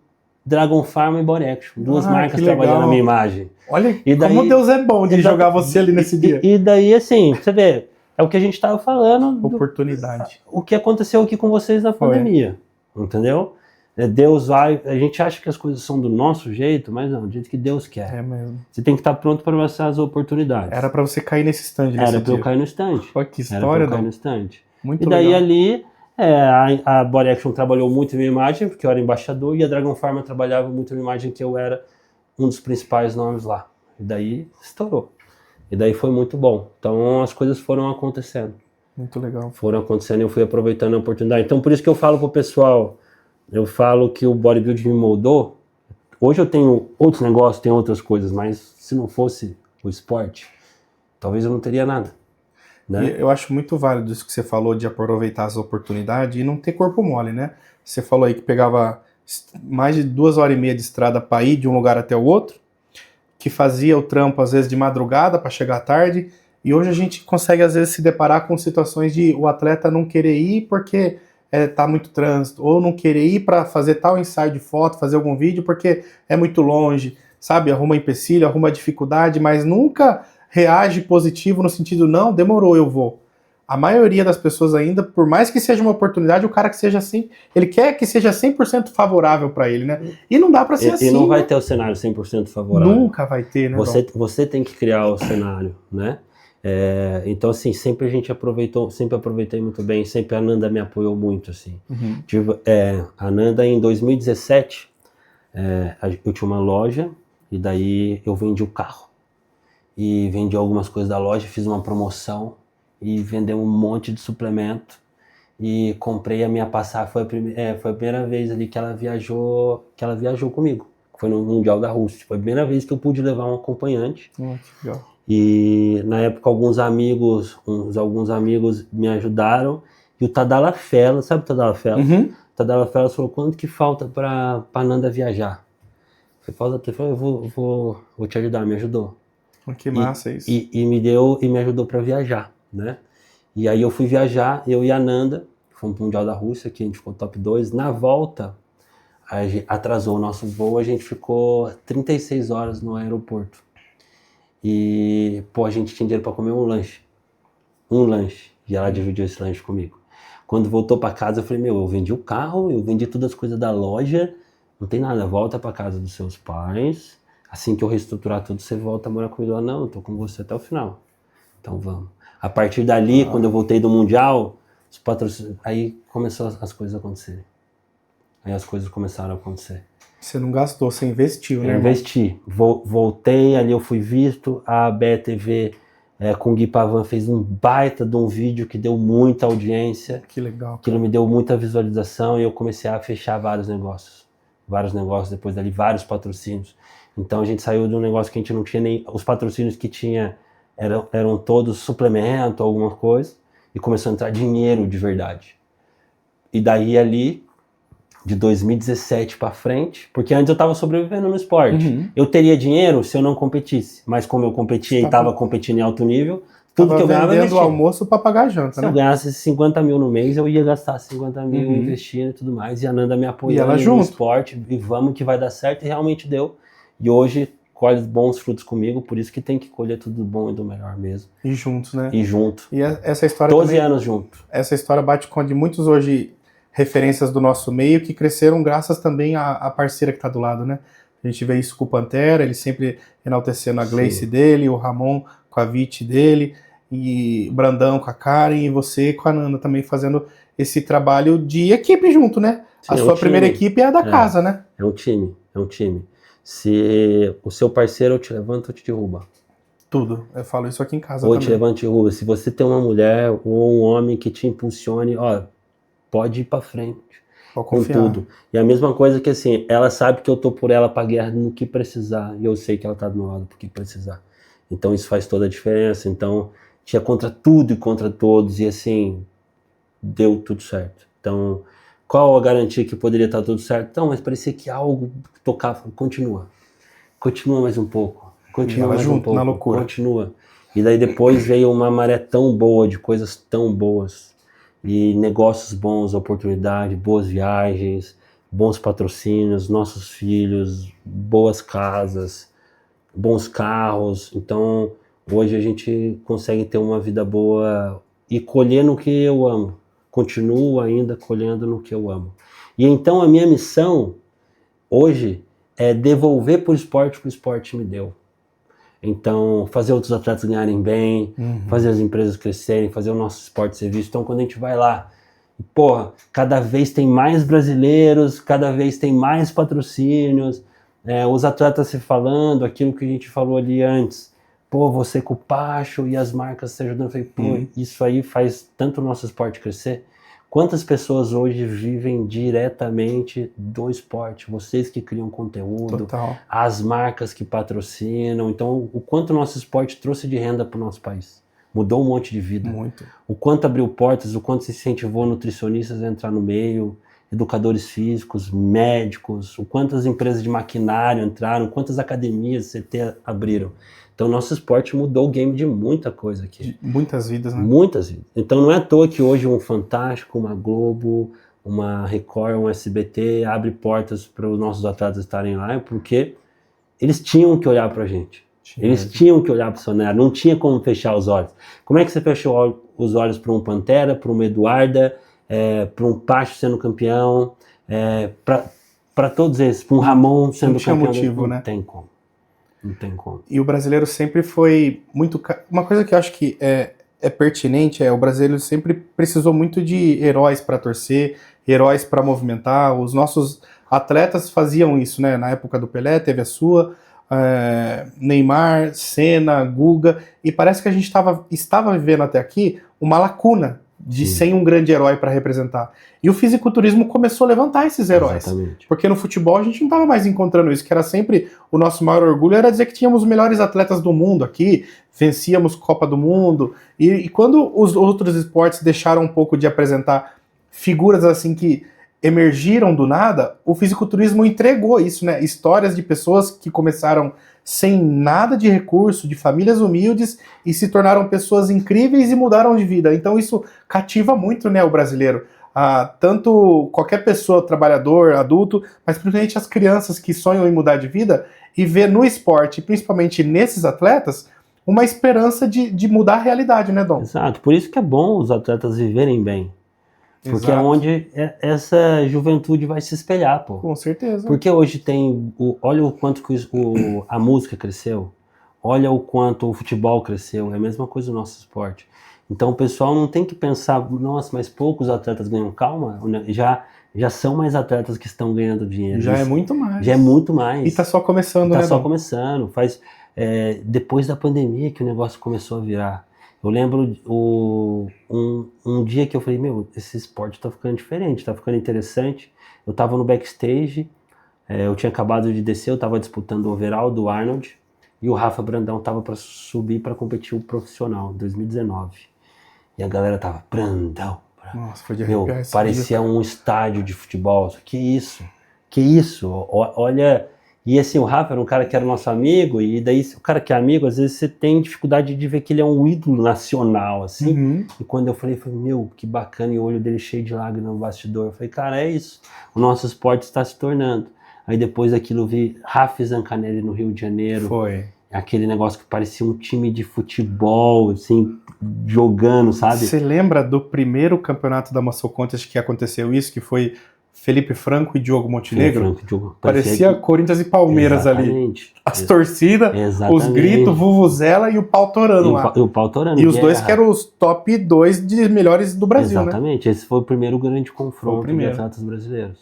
Dragon Pharma e Body Action. 2 marcas trabalhando na minha imagem. Olha como Deus é bom de jogar você ali nesse dia. E daí, assim, você vê, é o que a gente estava falando. Oportunidade. O que aconteceu aqui com vocês na pandemia. Entendeu? Deus vai. A gente acha que as coisas são do nosso jeito, mas não, do jeito que Deus quer. É mesmo. Você tem que estar pronto para abraçar as oportunidades. Era para você cair nesse stand. Era para eu cair no stand. Olha que história, era para eu cair no stand. Muito e daí legal. ali. A Body Action trabalhou muito em minha imagem, porque eu era embaixador, e a Dragon Pharma trabalhava muito em minha imagem, que eu era um dos principais nomes lá. E daí estourou. E daí foi muito bom. Então as coisas foram acontecendo. Muito legal. Foram acontecendo e eu fui aproveitando a oportunidade. Então por isso que eu falo pro pessoal, eu falo que o bodybuilding me moldou. Hoje eu tenho outros negócios, tenho outras coisas, mas se não fosse o esporte, talvez eu não teria nada. Né? Eu acho muito válido isso que você falou de aproveitar as oportunidades e não ter corpo mole, né? Você falou aí que pegava mais de 2 horas e meia de estrada para ir de um lugar até o outro, que fazia o trampo às vezes de madrugada para chegar tarde, e hoje a gente consegue às vezes se deparar com situações de o atleta não querer ir porque tá muito trânsito, ou não querer ir para fazer tal ensaio de foto, fazer algum vídeo porque é muito longe, sabe? Arruma empecilho, arruma dificuldade, mas nunca reage positivo no sentido, não, demorou, eu vou. A maioria das pessoas ainda, por mais que seja uma oportunidade, o cara que seja assim, ele quer que seja 100% favorável para ele, né? E não dá para ser assim. E não vai né? ter o cenário 100% favorável. Nunca vai ter, né? Você tem que criar o cenário, né? Então, assim, sempre aproveitei muito bem, sempre a Nanda me apoiou muito, assim. A Nanda, em 2017, eu tinha uma loja, e daí eu vendi o carro. E vendi algumas coisas da loja, fiz uma promoção e vendeu um monte de suplemento e comprei a minha passagem. Foi a primeira vez ali que ela viajou comigo. Foi no Mundial da Rússia. Foi a primeira vez que eu pude levar um acompanhante. Que legal. E na época alguns amigos me ajudaram. E o Tadala Fella, sabe o Tadala Fella? Tadala Fellas falou, quanto que falta pra Nanda viajar? Falei, eu vou te ajudar, me ajudou. Que massa isso. E me ajudou pra viajar, né? E aí eu fui viajar, eu e a Nanda, fomos pro Mundial da Rússia, que a gente ficou top 2. Na volta, atrasou o nosso voo, a gente ficou 36 horas no aeroporto. E, pô, a gente tinha dinheiro pra comer um lanche. E ela dividiu esse lanche comigo. Quando voltou pra casa, eu falei, eu vendi o carro, eu vendi todas as coisas da loja, não tem nada, volta pra casa dos seus pais, assim que eu reestruturar tudo, você volta a morar comigo. Ela, não, eu tô com você até o final. Então vamos. A partir dali, quando eu voltei do Mundial, os patrocínios, aí começou as coisas a acontecerem. Aí as coisas começaram a acontecer. Você não gastou, você investiu, né? Eu investi. Voltei, ali eu fui visto, a BETV com o Gui Pavan fez um baita de um vídeo que deu muita audiência. Que legal. Aquilo me deu muita visualização e eu comecei a fechar vários negócios depois dali, vários patrocínios. Então a gente saiu de um negócio que a gente não tinha nem... Os patrocínios que tinha eram todos suplemento, alguma coisa, e começou a entrar dinheiro de verdade. E daí ali, de 2017 pra frente, porque antes eu tava sobrevivendo no esporte. Eu teria dinheiro se eu não competisse, mas como eu competia e tava competindo em alto nível, tudo que eu ganhava eu investia. O almoço pra pagar a janta, Se eu ganhasse 50 mil no mês, eu ia gastar 50 mil investindo e tudo mais, e a Nanda me apoiando no esporte, e vamos que vai dar certo, e realmente deu. E hoje colhe bons frutos comigo, por isso que tem que colher tudo do bom e do melhor mesmo. E juntos, né? E junto. E essa história 12 também, anos junto. Essa história bate com a de muitos hoje referências do nosso meio que cresceram graças também à parceira que tá do lado, né? A gente vê isso com o Pantera, ele sempre enaltecendo a Gleice dele, o Ramon com a Viti dele, e o Brandão com a Karen, e você com a Nanda também fazendo esse trabalho de equipe junto, né? Sim, a sua primeira equipe é a da casa, né? É um time. Se o seu parceiro te levanta ou te derruba. Tudo. Eu falo isso aqui em casa ou também. Te levanta e te derruba. Se você tem uma mulher ou um homem que te impulsione, pode ir pra frente. Pode com confiar. tudo. E a mesma coisa que assim, ela sabe que eu tô por ela pra guerra no que precisar. E eu sei que ela tá do meu lado pro que precisar. Então isso faz toda a diferença. Então, tinha contra tudo e contra todos. E assim, deu tudo certo. Então, qual a garantia que poderia estar tudo certo? Então, mas parecia que algo tocava. Continua mais um pouco. Continua mais um pouco. Na loucura. Continua. E daí depois veio uma maré tão boa, de coisas tão boas. E negócios bons, oportunidade, boas viagens, bons patrocínios, nossos filhos, boas casas, bons carros. Então, hoje a gente consegue ter uma vida boa e colher no que eu amo. Continuo ainda colhendo no que eu amo. E então a minha missão hoje é devolver para o esporte o que o esporte me deu. Então, fazer outros atletas ganharem bem, fazer as empresas crescerem, fazer o nosso esporte ser visto. Então, quando a gente vai lá, cada vez tem mais brasileiros, cada vez tem mais patrocínios, os atletas se falando, aquilo que a gente falou ali antes. Você com o Pacho e as marcas se ajudando. Eu falei, isso aí faz tanto o nosso esporte crescer. Quantas pessoas hoje vivem diretamente do esporte? Vocês que criam conteúdo, Total. As marcas que patrocinam. Então, o quanto o nosso esporte trouxe de renda para o nosso país. Mudou um monte de vida. Muito. O quanto abriu portas, o quanto se incentivou nutricionistas a entrar no meio, educadores físicos, médicos, o quanto as empresas de maquinário entraram, quantas academias CT abriram. Então, nosso esporte mudou o game de muita coisa aqui. De muitas vidas, né? Muitas vidas. Então, não é à toa que hoje um Fantástico, uma Globo, uma Record, um SBT abre portas para os nossos atletas estarem lá, porque eles tinham que olhar para a gente. Eles tinham que olhar para o Sonera, não tinha como fechar os olhos. Como é que você fechou os olhos para um Pantera, para uma Eduarda, para um Pacho sendo campeão, para todos esses, para um Ramon sendo campeão? Não tinha motivo, né? Não tem como. Não tem como. E o brasileiro sempre foi muito... Uma coisa que eu acho que é pertinente o brasileiro sempre precisou muito de heróis para torcer, heróis para movimentar. Os nossos atletas faziam isso, né? Na época do Pelé, teve a sua, Neymar, Senna, Guga, e parece que a gente estava vivendo até aqui uma lacuna de sem um grande herói para representar. E o fisiculturismo começou a levantar esses heróis. Exatamente. Porque no futebol a gente não estava mais encontrando isso, que era sempre o nosso maior orgulho, era dizer que tínhamos os melhores atletas do mundo aqui, vencíamos Copa do Mundo, e quando os outros esportes deixaram um pouco de apresentar figuras assim que emergiram do nada, o fisiculturismo entregou isso, né? Histórias de pessoas que começaram sem nada de recurso, de famílias humildes, e se tornaram pessoas incríveis e mudaram de vida. Então isso cativa muito, né, o brasileiro. Tanto qualquer pessoa, trabalhador, adulto, mas principalmente as crianças que sonham em mudar de vida e vê no esporte, principalmente nesses atletas, uma esperança de mudar a realidade, né, Dom? Exato, por isso que é bom os atletas viverem bem. Porque é Exato. onde essa juventude vai se espelhar, pô. Com certeza. Porque hoje tem, olha o quanto que a música cresceu, olha o quanto o futebol cresceu, é a mesma coisa no nosso esporte. Então o pessoal não tem que pensar, nossa, mas poucos atletas ganham, calma, já são mais atletas que estão ganhando dinheiro. Já é muito mais. Já é muito mais. E tá só começando, né, Tá só Dom? começando, depois da pandemia que o negócio começou a virar. Eu lembro um dia que eu falei, esse esporte tá ficando diferente, tá ficando interessante. Eu tava no backstage, eu tinha acabado de descer, eu tava disputando o overall do Arnold, e o Rafa Brandão tava para subir para competir o profissional, 2019. E a galera tava, Brandão. Nossa, foi de arrepiar esse parecia um estádio de futebol. Que isso? Olha... E assim, o Rafa era um cara que era nosso amigo, e daí o cara que é amigo, às vezes você tem dificuldade de ver que ele é um ídolo nacional, assim. Uhum. E quando eu falei, que bacana, e o olho dele cheio de lágrimas no bastidor. Eu falei, cara, é isso. O nosso esporte está se tornando. Aí depois daquilo eu vi Rafa Zancanelli no Rio de Janeiro. Foi. Aquele negócio que parecia um time de futebol, assim, jogando, sabe? Você lembra do primeiro campeonato da Muscle Contest que aconteceu isso, que foi Felipe Franco e Diogo Montenegro? Parecia Corinthians e Palmeiras. Exatamente. Ali. As torcidas, os gritos, vuvuzela e o pau torando lá. E o pau torando. E os dois que eram os top 2 de melhores do Brasil, exatamente. Né? Esse foi o primeiro grande confronto de atletas brasileiros.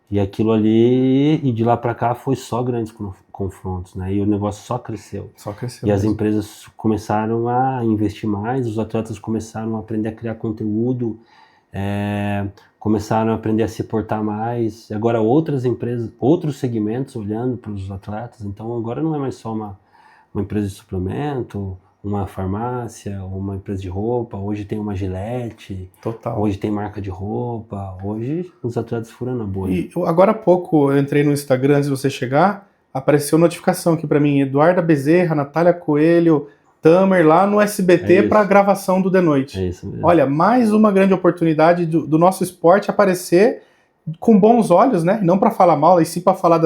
E aquilo ali, e de lá pra cá foi só grandes confrontos, né? E o negócio só cresceu. Só cresceu. E as empresas começaram a investir mais, os atletas começaram a aprender a criar conteúdo, começaram a aprender a se portar mais. Agora outras empresas, outros segmentos olhando para os atletas. Então agora não é mais só uma empresa de suplemento, uma farmácia, uma empresa de roupa. Hoje tem uma Gillette. Total. Hoje tem marca de roupa. Hoje os atletas furam na bolha. E agora há pouco eu entrei no Instagram antes de você chegar, apareceu notificação aqui para mim, Eduarda Bezerra, Natália Coelho, Tamer lá no SBT para a gravação do The Noite. É isso mesmo. Olha, mais uma grande oportunidade do nosso esporte aparecer com bons olhos, né? Não para falar mal, e sim para falar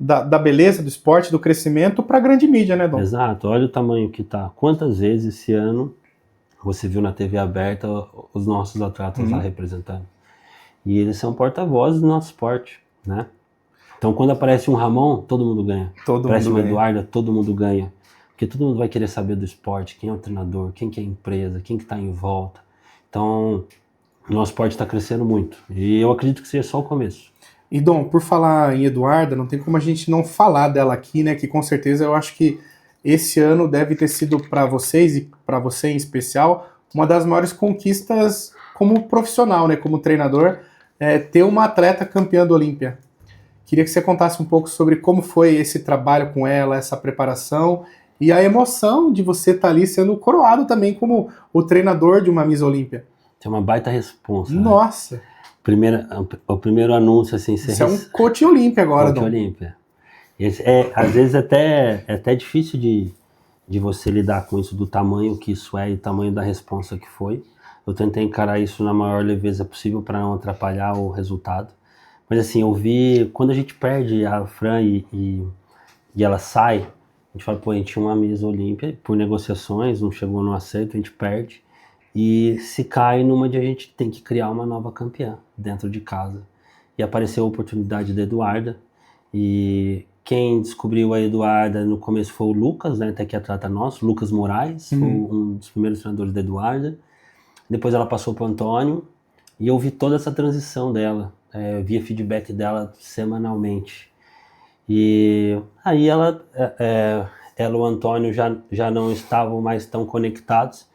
da beleza do esporte, do crescimento para a grande mídia, né, Dom? Exato, olha o tamanho que tá. Quantas vezes esse ano você viu na TV aberta os nossos atletas lá representando? E eles são porta-vozes do nosso esporte, né? Então quando aparece um Ramon, todo mundo ganha. Aparece uma Eduarda, todo mundo ganha. Porque todo mundo vai querer saber do esporte, quem é o treinador, quem que é a empresa, quem que está em volta. Então, o nosso esporte está crescendo muito. E eu acredito que seja só o começo. E Dom, por falar em Eduarda, não tem como a gente não falar dela aqui, né? Que com certeza eu acho que esse ano deve ter sido para vocês e para você em especial uma das maiores conquistas como profissional, né? Como treinador, ter uma atleta campeã do Olímpia. Queria que você contasse um pouco sobre como foi esse trabalho com ela, essa preparação e a emoção de você estar ali sendo coroado também como o treinador de uma Miss Olímpia. Tem uma baita responsa. Nossa! Né? O primeiro anúncio, assim... Isso é um coach Olímpia agora, Dom. Coach Olímpia. Às vezes é até difícil de você lidar com isso, do tamanho que isso é e o tamanho da responsa que foi. Eu tentei encarar isso na maior leveza possível para não atrapalhar o resultado. Mas assim, eu vi... Quando a gente perde a Fran e ela sai, a gente fala, a gente tinha uma Miss Olímpia, por negociações, não chegou no acerto, a gente perde. E se cai numa de a gente tem que criar uma nova campeã dentro de casa. E apareceu a oportunidade da Eduarda. E quem descobriu a Eduarda no começo foi o Lucas, né, até que atleta nosso, Lucas Moraes, foi um dos primeiros treinadores da Eduarda. Depois ela passou para o Antônio e eu vi toda essa transição dela. Eu via feedback dela semanalmente. E aí ela e o Antônio já não estavam mais tão conectados.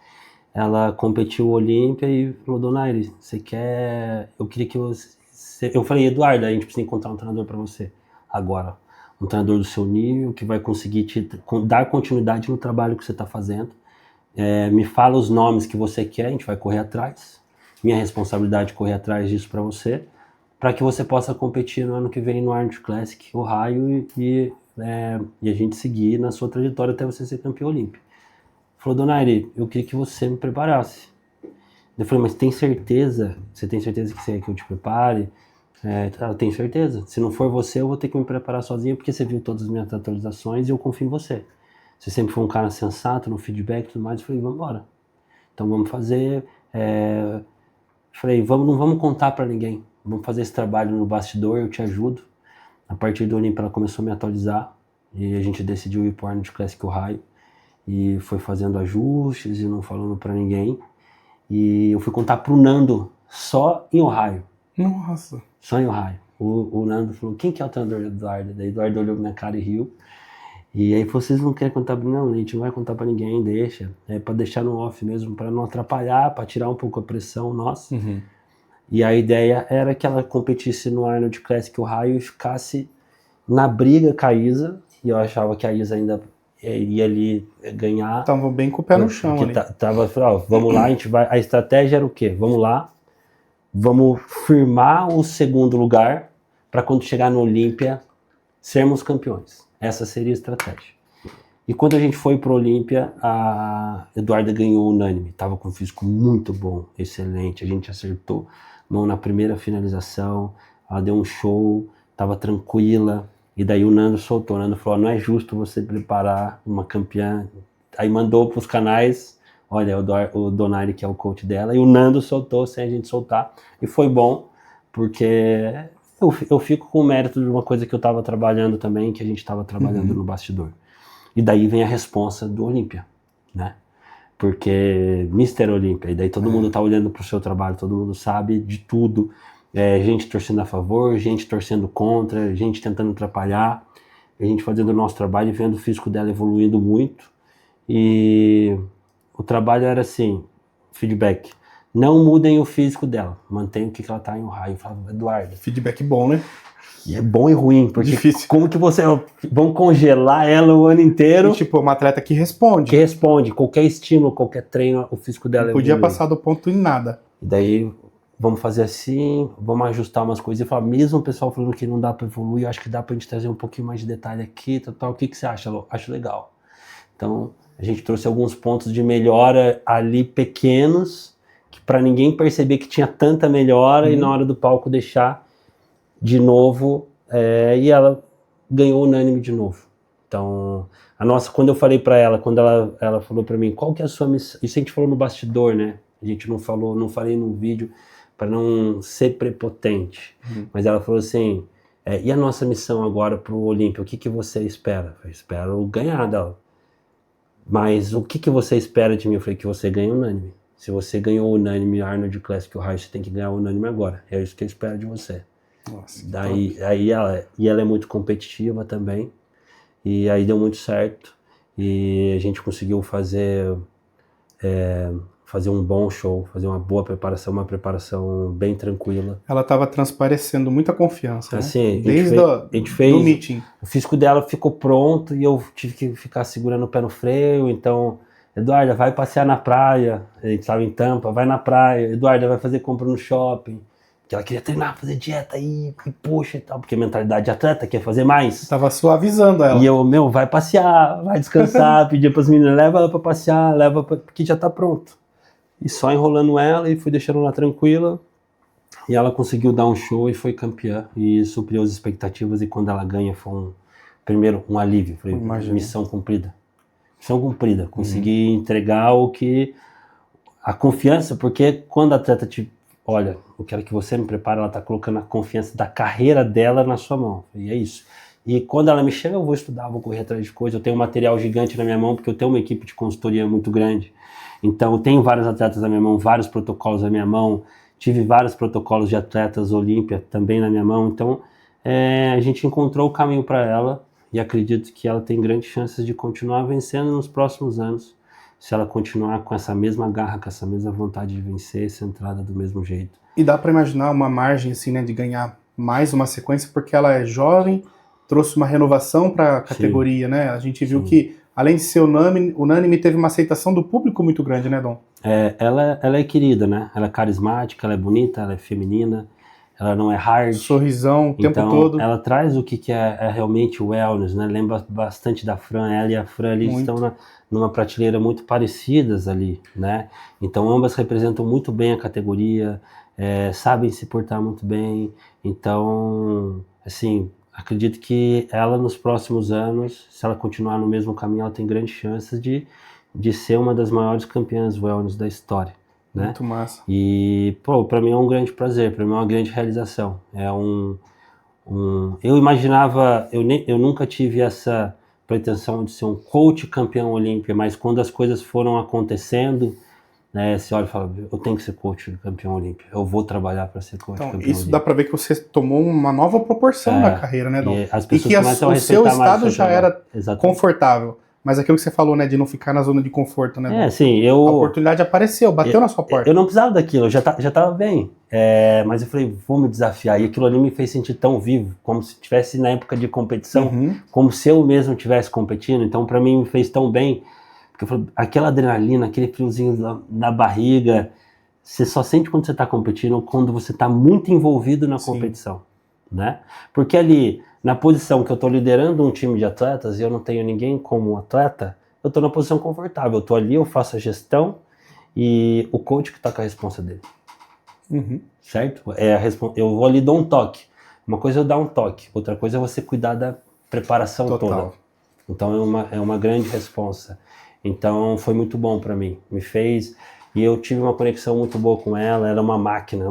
Ela competiu o Olímpia e falou, Donaire, você quer... Eu queria que você... Eu falei, Eduarda, a gente precisa encontrar um treinador para você agora. Um treinador do seu nível, que vai conseguir te dar continuidade no trabalho que você está fazendo. Me fala os nomes que você quer, a gente vai correr atrás. Minha responsabilidade é correr atrás disso para você. para que você possa competir no ano que vem no Arnold Classic, Ohio, e a gente seguir na sua trajetória até você ser campeão olímpico. Falou, Donaire, eu queria que você me preparasse. Eu falei, mas tem certeza? Você tem certeza que você quer que eu te prepare? Eu tenho certeza. Se não for você, eu vou ter que me preparar sozinho, porque você viu todas as minhas atualizações e eu confio em você. Você sempre foi um cara sensato no feedback e tudo mais. Eu falei, vamos embora. Então vamos fazer... Falei, não vamos contar para ninguém. Vamos fazer esse trabalho no bastidor, eu te ajudo. A partir do Olímpia, ela começou a me atualizar. E a gente decidiu ir para o Arnold Classic Ohio. E foi fazendo ajustes e não falando para ninguém. E eu fui contar pro Nando só em Ohio. Nossa. Só em Ohio. O Nando falou, quem que é o treinador do Eduardo? Daí o Eduardo olhou na minha cara e riu. E aí vocês não querem contar pra mim? Não, a gente não vai contar pra ninguém, deixa. É pra deixar no off mesmo, pra não atrapalhar, pra tirar um pouco a pressão nossa. Uhum. E a ideia era que ela competisse no Arnold Classic Ohio e ficasse na briga com a Isa. E eu achava que a Isa ainda iria ali ganhar. Tava bem com o pé no chão ali. Vamos lá, a gente vai. A estratégia era o quê? Vamos lá, vamos firmar o segundo lugar para quando chegar no Olímpia sermos campeões. Essa seria a estratégia. E quando a gente foi para o Olímpia, a Eduarda ganhou unânime. Tava com um físico muito bom, excelente. A gente acertou mão na primeira finalização. Ela deu um show, tava tranquila. E daí o Nando soltou. O Nando falou, não é justo você preparar uma campeã. Aí mandou para os canais, olha, o Donaire, que é o coach dela, e o Nando soltou sem a gente soltar. E foi bom, porque eu fico com o mérito de uma coisa que eu estava trabalhando também, que a gente estava trabalhando no bastidor. E daí vem a responsa do Olímpia, né? Porque Mr. Olímpia, e daí todo mundo tá olhando pro seu trabalho, todo mundo sabe de tudo. Gente torcendo a favor, gente torcendo contra, gente tentando atrapalhar, a gente fazendo o nosso trabalho e vendo o físico dela evoluindo muito. E o trabalho era assim, feedback, não mudem o físico dela, mantenham o que ela tá em Ohio. Eu falava, Eduardo... Feedback bom, né? E é bom e ruim, porque difícil. Como que você... Vão congelar ela o ano inteiro? E, tipo, uma atleta que responde. Que responde, qualquer estímulo, qualquer treino, o físico dela não podia passar do ponto em nada. E daí... Vamos fazer assim, vamos ajustar umas coisas. E falar, mesmo o pessoal falando que não dá para evoluir, eu acho que dá pra gente trazer um pouquinho mais de detalhe aqui, tal. O que você acha, Lô? Acho legal. Então, a gente trouxe alguns pontos de melhora ali pequenos, que para ninguém perceber que tinha tanta melhora e na hora do palco deixar de novo, e ela ganhou unânime de novo. Então, quando eu falei para ela, quando ela falou para mim, qual que é a sua missão? Isso a gente falou no bastidor, né? A gente não falei no vídeo, para não ser prepotente. Mas ela falou assim, e a nossa missão agora para o Olímpia, o que você espera? Eu espero ganhar dela. Mas o que você espera de mim? Eu falei que você ganhe unânime. Se você ganhou unânime Arnold Classic Ohio, você tem que ganhar unânime agora. É isso que eu espero de você. Nossa, ela é muito competitiva também. E aí deu muito certo. E a gente conseguiu fazer um bom show, fazer uma boa preparação, uma preparação bem tranquila. Ela estava transparecendo muita confiança, assim, né? Desde o meeting. O físico dela ficou pronto e eu tive que ficar segurando o pé no freio. Então, Eduarda, vai passear na praia. A gente estava em Tampa, vai na praia. Eduarda, vai fazer compra no shopping. Que ela queria treinar, fazer dieta e puxa e tal, porque a mentalidade de atleta quer fazer mais. Tava suavizando ela. E eu, vai passear, vai descansar, pedir para as meninas, leva ela para passear, porque já tá pronto. E só enrolando ela e fui deixando ela tranquila. E ela conseguiu dar um show e foi campeã. E supriu as expectativas. E quando ela ganha foi um alívio. Falei, missão cumprida. Missão cumprida. Consegui entregar a confiança, porque quando a atleta olha, eu quero que você me prepare, ela está colocando a confiança da carreira dela na sua mão. E é isso. E quando ela me chama, eu vou estudar, vou correr atrás de coisas. Eu tenho um material gigante na minha mão, porque eu tenho uma equipe de consultoria muito grande. Então, eu tenho vários atletas na minha mão, vários protocolos na minha mão. Tive vários protocolos de atletas Olímpia também na minha mão. Então, a gente encontrou o caminho para ela e acredito que ela tem grandes chances de continuar vencendo nos próximos anos, se ela continuar com essa mesma garra, com essa mesma vontade de vencer, centrada do mesmo jeito. E dá para imaginar uma margem assim, né, de ganhar mais uma sequência, porque ela é jovem, trouxe uma renovação para a categoria, né? A gente viu que, além de ser unânime, teve uma aceitação do público muito grande, né, Dom? Ela é querida, né? Ela é carismática, ela é bonita, ela é feminina, ela não é hard. Sorrisão o tempo Então, todo. ela traz o que é realmente o wellness, né? Lembra bastante da Fran. Ela e a Fran ali estão numa prateleira muito parecidas ali, né? Então, ambas representam muito bem a categoria, sabem se portar muito bem. Então, assim, acredito que ela nos próximos anos, se ela continuar no mesmo caminho, ela tem grandes chances de ser uma das maiores campeãs wellness da história, né? Muito massa. E, pô, pra mim é um grande prazer, pra mim é uma grande realização. Eu imaginava, eu nunca tive essa pretensão de ser um coach campeão olímpico, mas quando as coisas foram acontecendo, né, você olha e fala, eu tenho que ser coach campeão olímpico, eu vou trabalhar para ser coach Então, campeão isso olímpico. dá pra ver que você tomou uma nova proporção na carreira, né, Dom? E as E pessoas que começam a o seu respeitar mais o estado seu já trabalho. era Exatamente. confortável. Mas aquilo que você falou, né, de não ficar na zona de conforto, né, Dom? Sim, A oportunidade apareceu, bateu na sua porta. Eu não precisava daquilo, eu já tava bem. Mas eu falei, vou me desafiar. E aquilo ali me fez sentir tão vivo, como se estivesse na época de competição, como se eu mesmo estivesse competindo. Então, para mim, me fez tão bem. Porque eu falei, aquela adrenalina, aquele friozinho na barriga, você só sente quando você está competindo, quando você está muito envolvido na competição, né? Porque ali, na posição que eu estou liderando um time de atletas e eu não tenho ninguém como atleta, eu estou na posição confortável. Eu estou ali, eu faço a gestão e o coach que está com a responsa dele. Certo? Eu vou ali e dou um toque. Uma coisa é eu dar um toque, outra coisa é você cuidar da preparação toda. Então é uma grande responsa. Então foi muito bom para mim. Me fez... E eu tive uma conexão muito boa com ela. Ela é uma máquina.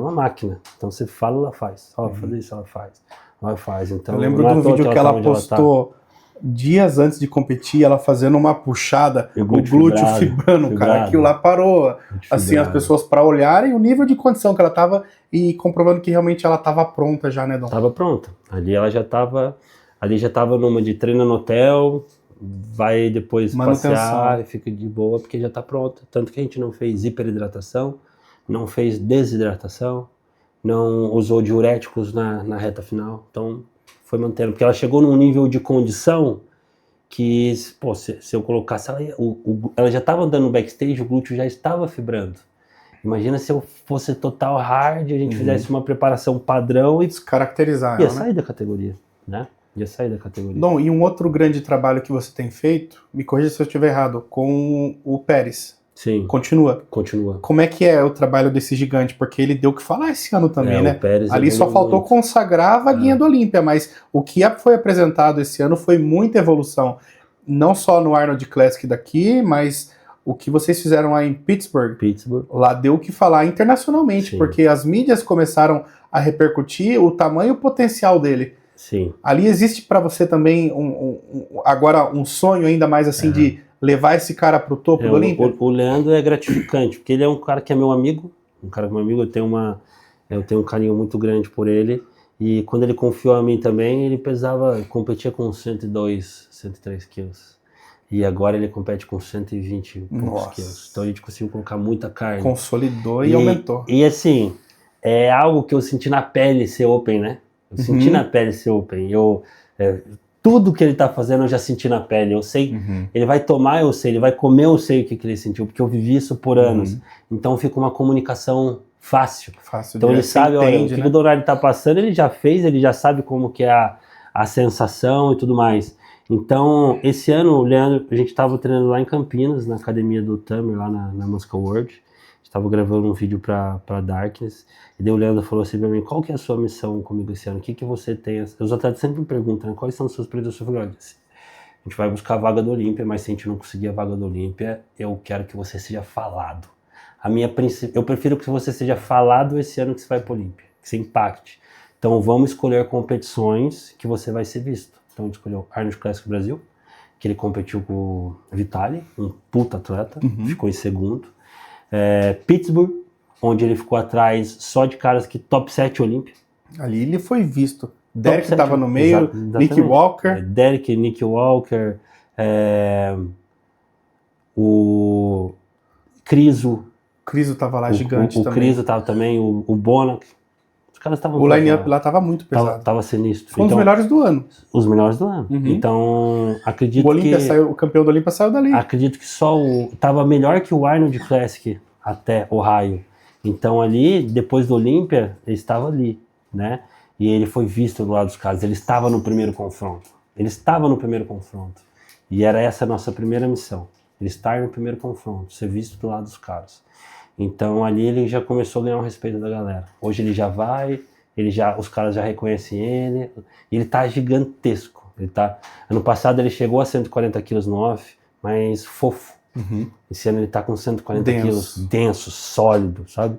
Então você fala, ela faz. Ela faz isso, ela faz. Então, eu lembro de um vídeo que ela postou dias antes de competir, ela fazendo uma puxada, o glúteo fibrando, cara. Aquilo lá parou, assim, as pessoas para olharem o nível de condição que ela tava e comprovando que realmente ela tava pronta já, né, Dom? Tava pronta. Ali já tava numa de treino no hotel, vai depois passear e fica de boa porque já tá pronta. Tanto que a gente não fez hiperidratação, não fez desidratação, não usou diuréticos na reta final. Então foi mantendo, porque ela chegou num nível de condição que, pô, se eu colocasse ela já estava andando no backstage, o glúteo já estava fibrando. Imagina se eu fosse total hard, a gente fizesse uma preparação padrão e descaracterizar ia ela, sair da categoria, né? Ia sair da categoria. Dom, e um outro grande trabalho que você tem feito, me corrija se eu estiver errado, com o Pérez. Sim. Continua. Como é que é o trabalho desse gigante? Porque ele deu o que falar esse ano também, né? Ali só faltou consagrar a vaguinha do Olímpia, mas o que foi apresentado esse ano foi muita evolução. Não só no Arnold Classic daqui, mas o que vocês fizeram lá em Pittsburgh. Lá deu o que falar internacionalmente, porque as mídias começaram a repercutir o tamanho e o potencial dele. Sim. Ali existe para você também agora um sonho ainda mais assim de levar esse cara pro topo do Olímpia? O Leandro é gratificante, porque ele é um cara que é meu amigo, eu tenho um carinho muito grande por ele, e quando ele confiou a mim também, ele competia com 102, 103 quilos. E agora ele compete com 120 e poucos quilos. Então a gente conseguiu colocar muita carne. Consolidou e aumentou. E assim, é algo que eu senti na pele ser open, né? Eu senti na pele ser open. Tudo que ele tá fazendo eu já senti na pele. Eu sei, ele vai tomar, eu sei, ele vai comer, eu sei o que ele sentiu, porque eu vivi isso por anos. Então fica uma comunicação fácil. Então ele sabe, olha, o que o Donardi tá passando, ele já fez, ele já sabe como que é a sensação e tudo mais. Então, esse ano, o Leandro, a gente estava treinando lá em Campinas, na academia do Tamer, lá na Muscle World. A gente estava gravando um vídeo para Darkness. E daí o Leandro falou assim para mim, qual que é a sua missão comigo esse ano? O que você tem? Os atletas sempre me perguntam, né, quais são os seus projetos? Eu falei, olha, a gente vai buscar a vaga do Olímpia, mas se a gente não conseguir a vaga do Olímpia, eu quero que você seja falado. Eu prefiro que você seja falado esse ano que você vai para o Olímpia, que você impacte. Então, vamos escolher competições que você vai ser visto. Então a gente escolheu Arnold Classic Brasil, que ele competiu com o Vitali, um puta atleta, ficou em segundo. Pittsburgh, onde ele ficou atrás só de caras que top 7 Olímpia. Ali ele foi visto. Derek estava no meio, Nick Walker. Derek, Nick Walker, o Criso. Criso estava lá, gigante também. O Criso estava também, o Bonac. O line-up lá estava muito pesado. Tava sinistro. Foi um dos melhores do ano. Os melhores do ano. Então, acredito o campeão do Olímpia saiu dali. Acredito que tava melhor que o Arnold Classic até Ohio. Então ali, depois do Olímpia, ele estava ali. né? E ele foi visto do lado dos caras. Ele estava no primeiro confronto. E era essa a nossa primeira missão. Ele estar no primeiro confronto, ser visto do lado dos caras. Então ali ele já começou a ganhar o respeito da galera. Hoje ele já vai, os caras já reconhecem ele. E ele tá gigantesco. Ano passado ele chegou a 140 quilos no off, mas fofo. Esse ano ele tá com 140 quilos, denso, sólido, sabe?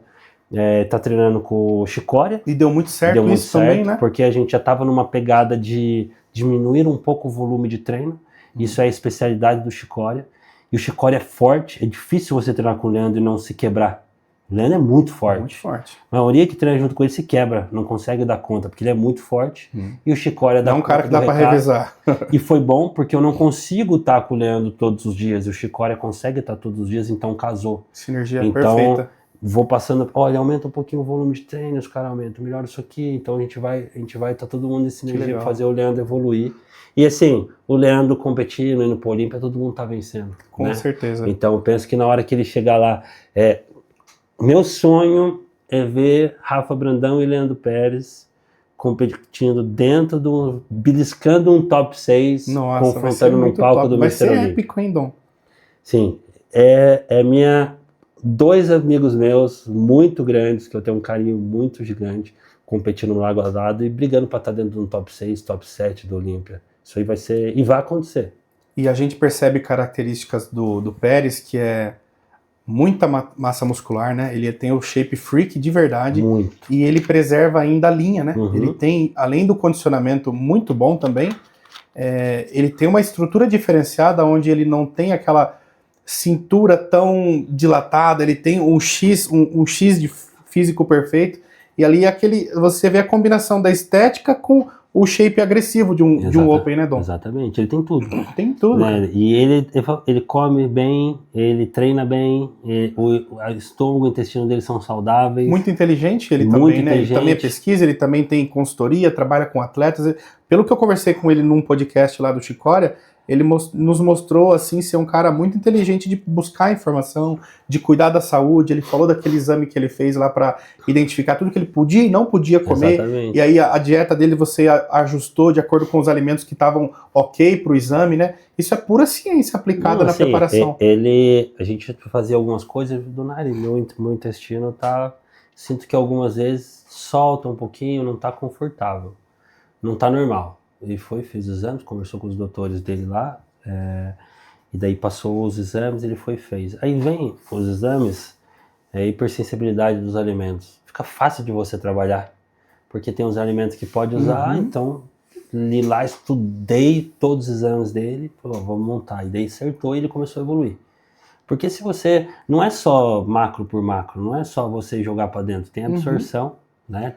Tá treinando com o Chicória. E deu muito certo isso também, né? Porque a gente já tava numa pegada de diminuir um pouco o volume de treino. Isso é a especialidade do Chicória. E o Chicória é forte, é difícil você treinar com o Leandro e não se quebrar. O Leandro é muito forte. Muito forte. A maioria que treina junto com ele se quebra, não consegue dar conta, porque ele é muito forte. E o Chicória dá conta. É um cara que dá pra revezar. E foi bom, porque eu não consigo estar com o Leandro todos os dias, e o Chicória consegue estar todos os dias, então casou. Sinergia perfeita. Vou passando, olha, aumenta um pouquinho o volume de treino, os caras aumentam, melhora isso aqui, então a gente vai tá todo mundo em sinergia pra fazer o Leandro evoluir. E assim, o Leandro competindo, indo pro Olímpia, todo mundo tá vencendo. Com certeza. Então eu penso que na hora que ele chegar lá, meu sonho é ver Rafa Brandão e Leandro Pérez competindo beliscando um top 6, confrontando no palco do Mr. Olímpia. Vai ser épico, hein, Dom? Sim, dois amigos meus muito grandes, que eu tenho um carinho muito gigante, competindo no lado a lado e brigando para estar dentro de um top 6, top 7 do Olímpia. Isso aí vai ser, e vai acontecer. E a gente percebe características do Pérez, que é muita massa muscular, né? Ele tem o shape freak de verdade. Muito. E ele preserva ainda a linha, né? Ele tem, além do condicionamento muito bom também, ele tem uma estrutura diferenciada onde ele não tem aquela cintura tão dilatada, ele tem um X de físico perfeito, e ali você vê a combinação da estética com o shape agressivo de um Open, né, Dom? Exatamente, ele tem tudo. Tem tudo. Né? E ele come bem, ele treina bem, o estômago e o intestino dele são saudáveis. Muito inteligente ele também, né? Ele também é pesquisa, ele também tem consultoria, trabalha com atletas. Pelo que eu conversei com ele num podcast lá do Chicória, ele nos mostrou, assim, ser um cara muito inteligente de buscar informação, de cuidar da saúde. Ele falou daquele exame que ele fez lá para identificar tudo que ele podia e não podia comer. Exatamente. E aí a dieta dele você ajustou de acordo com os alimentos que estavam ok para o exame, né? Isso é pura ciência aplicada na preparação. A gente fazia algumas coisas do nariz. Meu intestino sinto que algumas vezes solta um pouquinho, não tá confortável, não tá normal. Ele fez os exames, conversou com os doutores dele lá, e daí passou os exames, ele fez. Aí vem os exames, hipersensibilidade dos alimentos. Fica fácil de você trabalhar, porque tem os alimentos que pode usar, então li lá, estudei todos os exames dele, falou, vamos montar. E daí acertou e ele começou a evoluir. Porque se você, não é só macro por macro, não é só você jogar para dentro, tem absorção, né?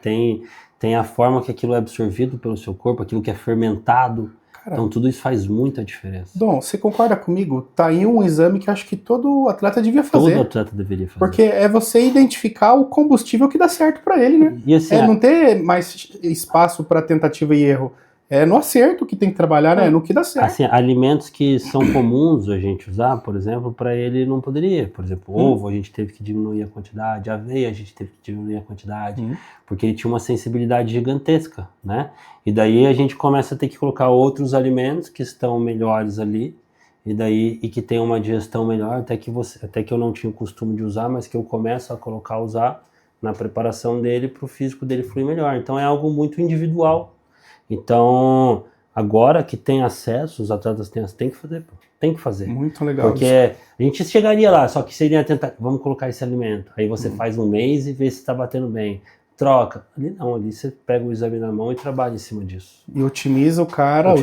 Tem a forma que aquilo é absorvido pelo seu corpo, aquilo que é fermentado. Cara, então tudo isso faz muita diferença. Dom, você concorda comigo? Tá aí um exame que acho que todo atleta devia fazer. Todo atleta deveria fazer. Porque é você identificar o combustível que dá certo para ele, né? E assim, não ter mais espaço para tentativa e erro. É no acerto que tem que trabalhar, né? No que dá certo. Assim, alimentos que são comuns a gente usar, por exemplo, para ele não poderia. Por exemplo, ovo a gente teve que diminuir a quantidade, aveia a gente teve que diminuir a quantidade, porque ele tinha uma sensibilidade gigantesca, né? E daí a gente começa a ter que colocar outros alimentos que estão melhores ali, e que tem uma digestão melhor, até que eu não tinha o costume de usar, mas que eu começo a usar na preparação dele para o físico dele fluir melhor. Então é algo muito individual. Então, agora que tem acesso, os atletas têm que fazer. Muito legal. Porque a gente chegaria lá, só que seria tentar, vamos colocar esse alimento. Aí você faz um mês e vê se está batendo bem. Troca. Ali você pega o exame na mão e trabalha em cima disso. E otimiza o cara,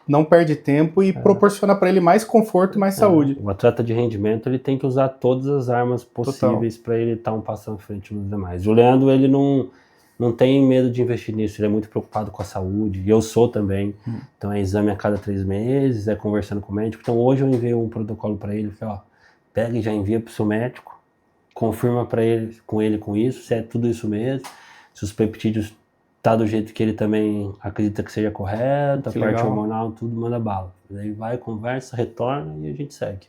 não perde tempo e proporciona para ele mais conforto e mais saúde. O atleta de rendimento, ele tem que usar todas as armas possíveis para ele estar um passo à frente dos demais. O Leandro, ele não tem medo de investir nisso, ele é muito preocupado com a saúde, e eu sou também. Então é exame a cada 3 meses, é conversando com o médico. Então hoje eu enviei um protocolo para ele, falei, pega e já envia para o seu médico, confirma para ele com isso, se é tudo isso mesmo, se os peptídeos tá do jeito que ele também acredita que seja correto, a parte hormonal, tudo manda bala. Daí vai, conversa, retorna e a gente segue.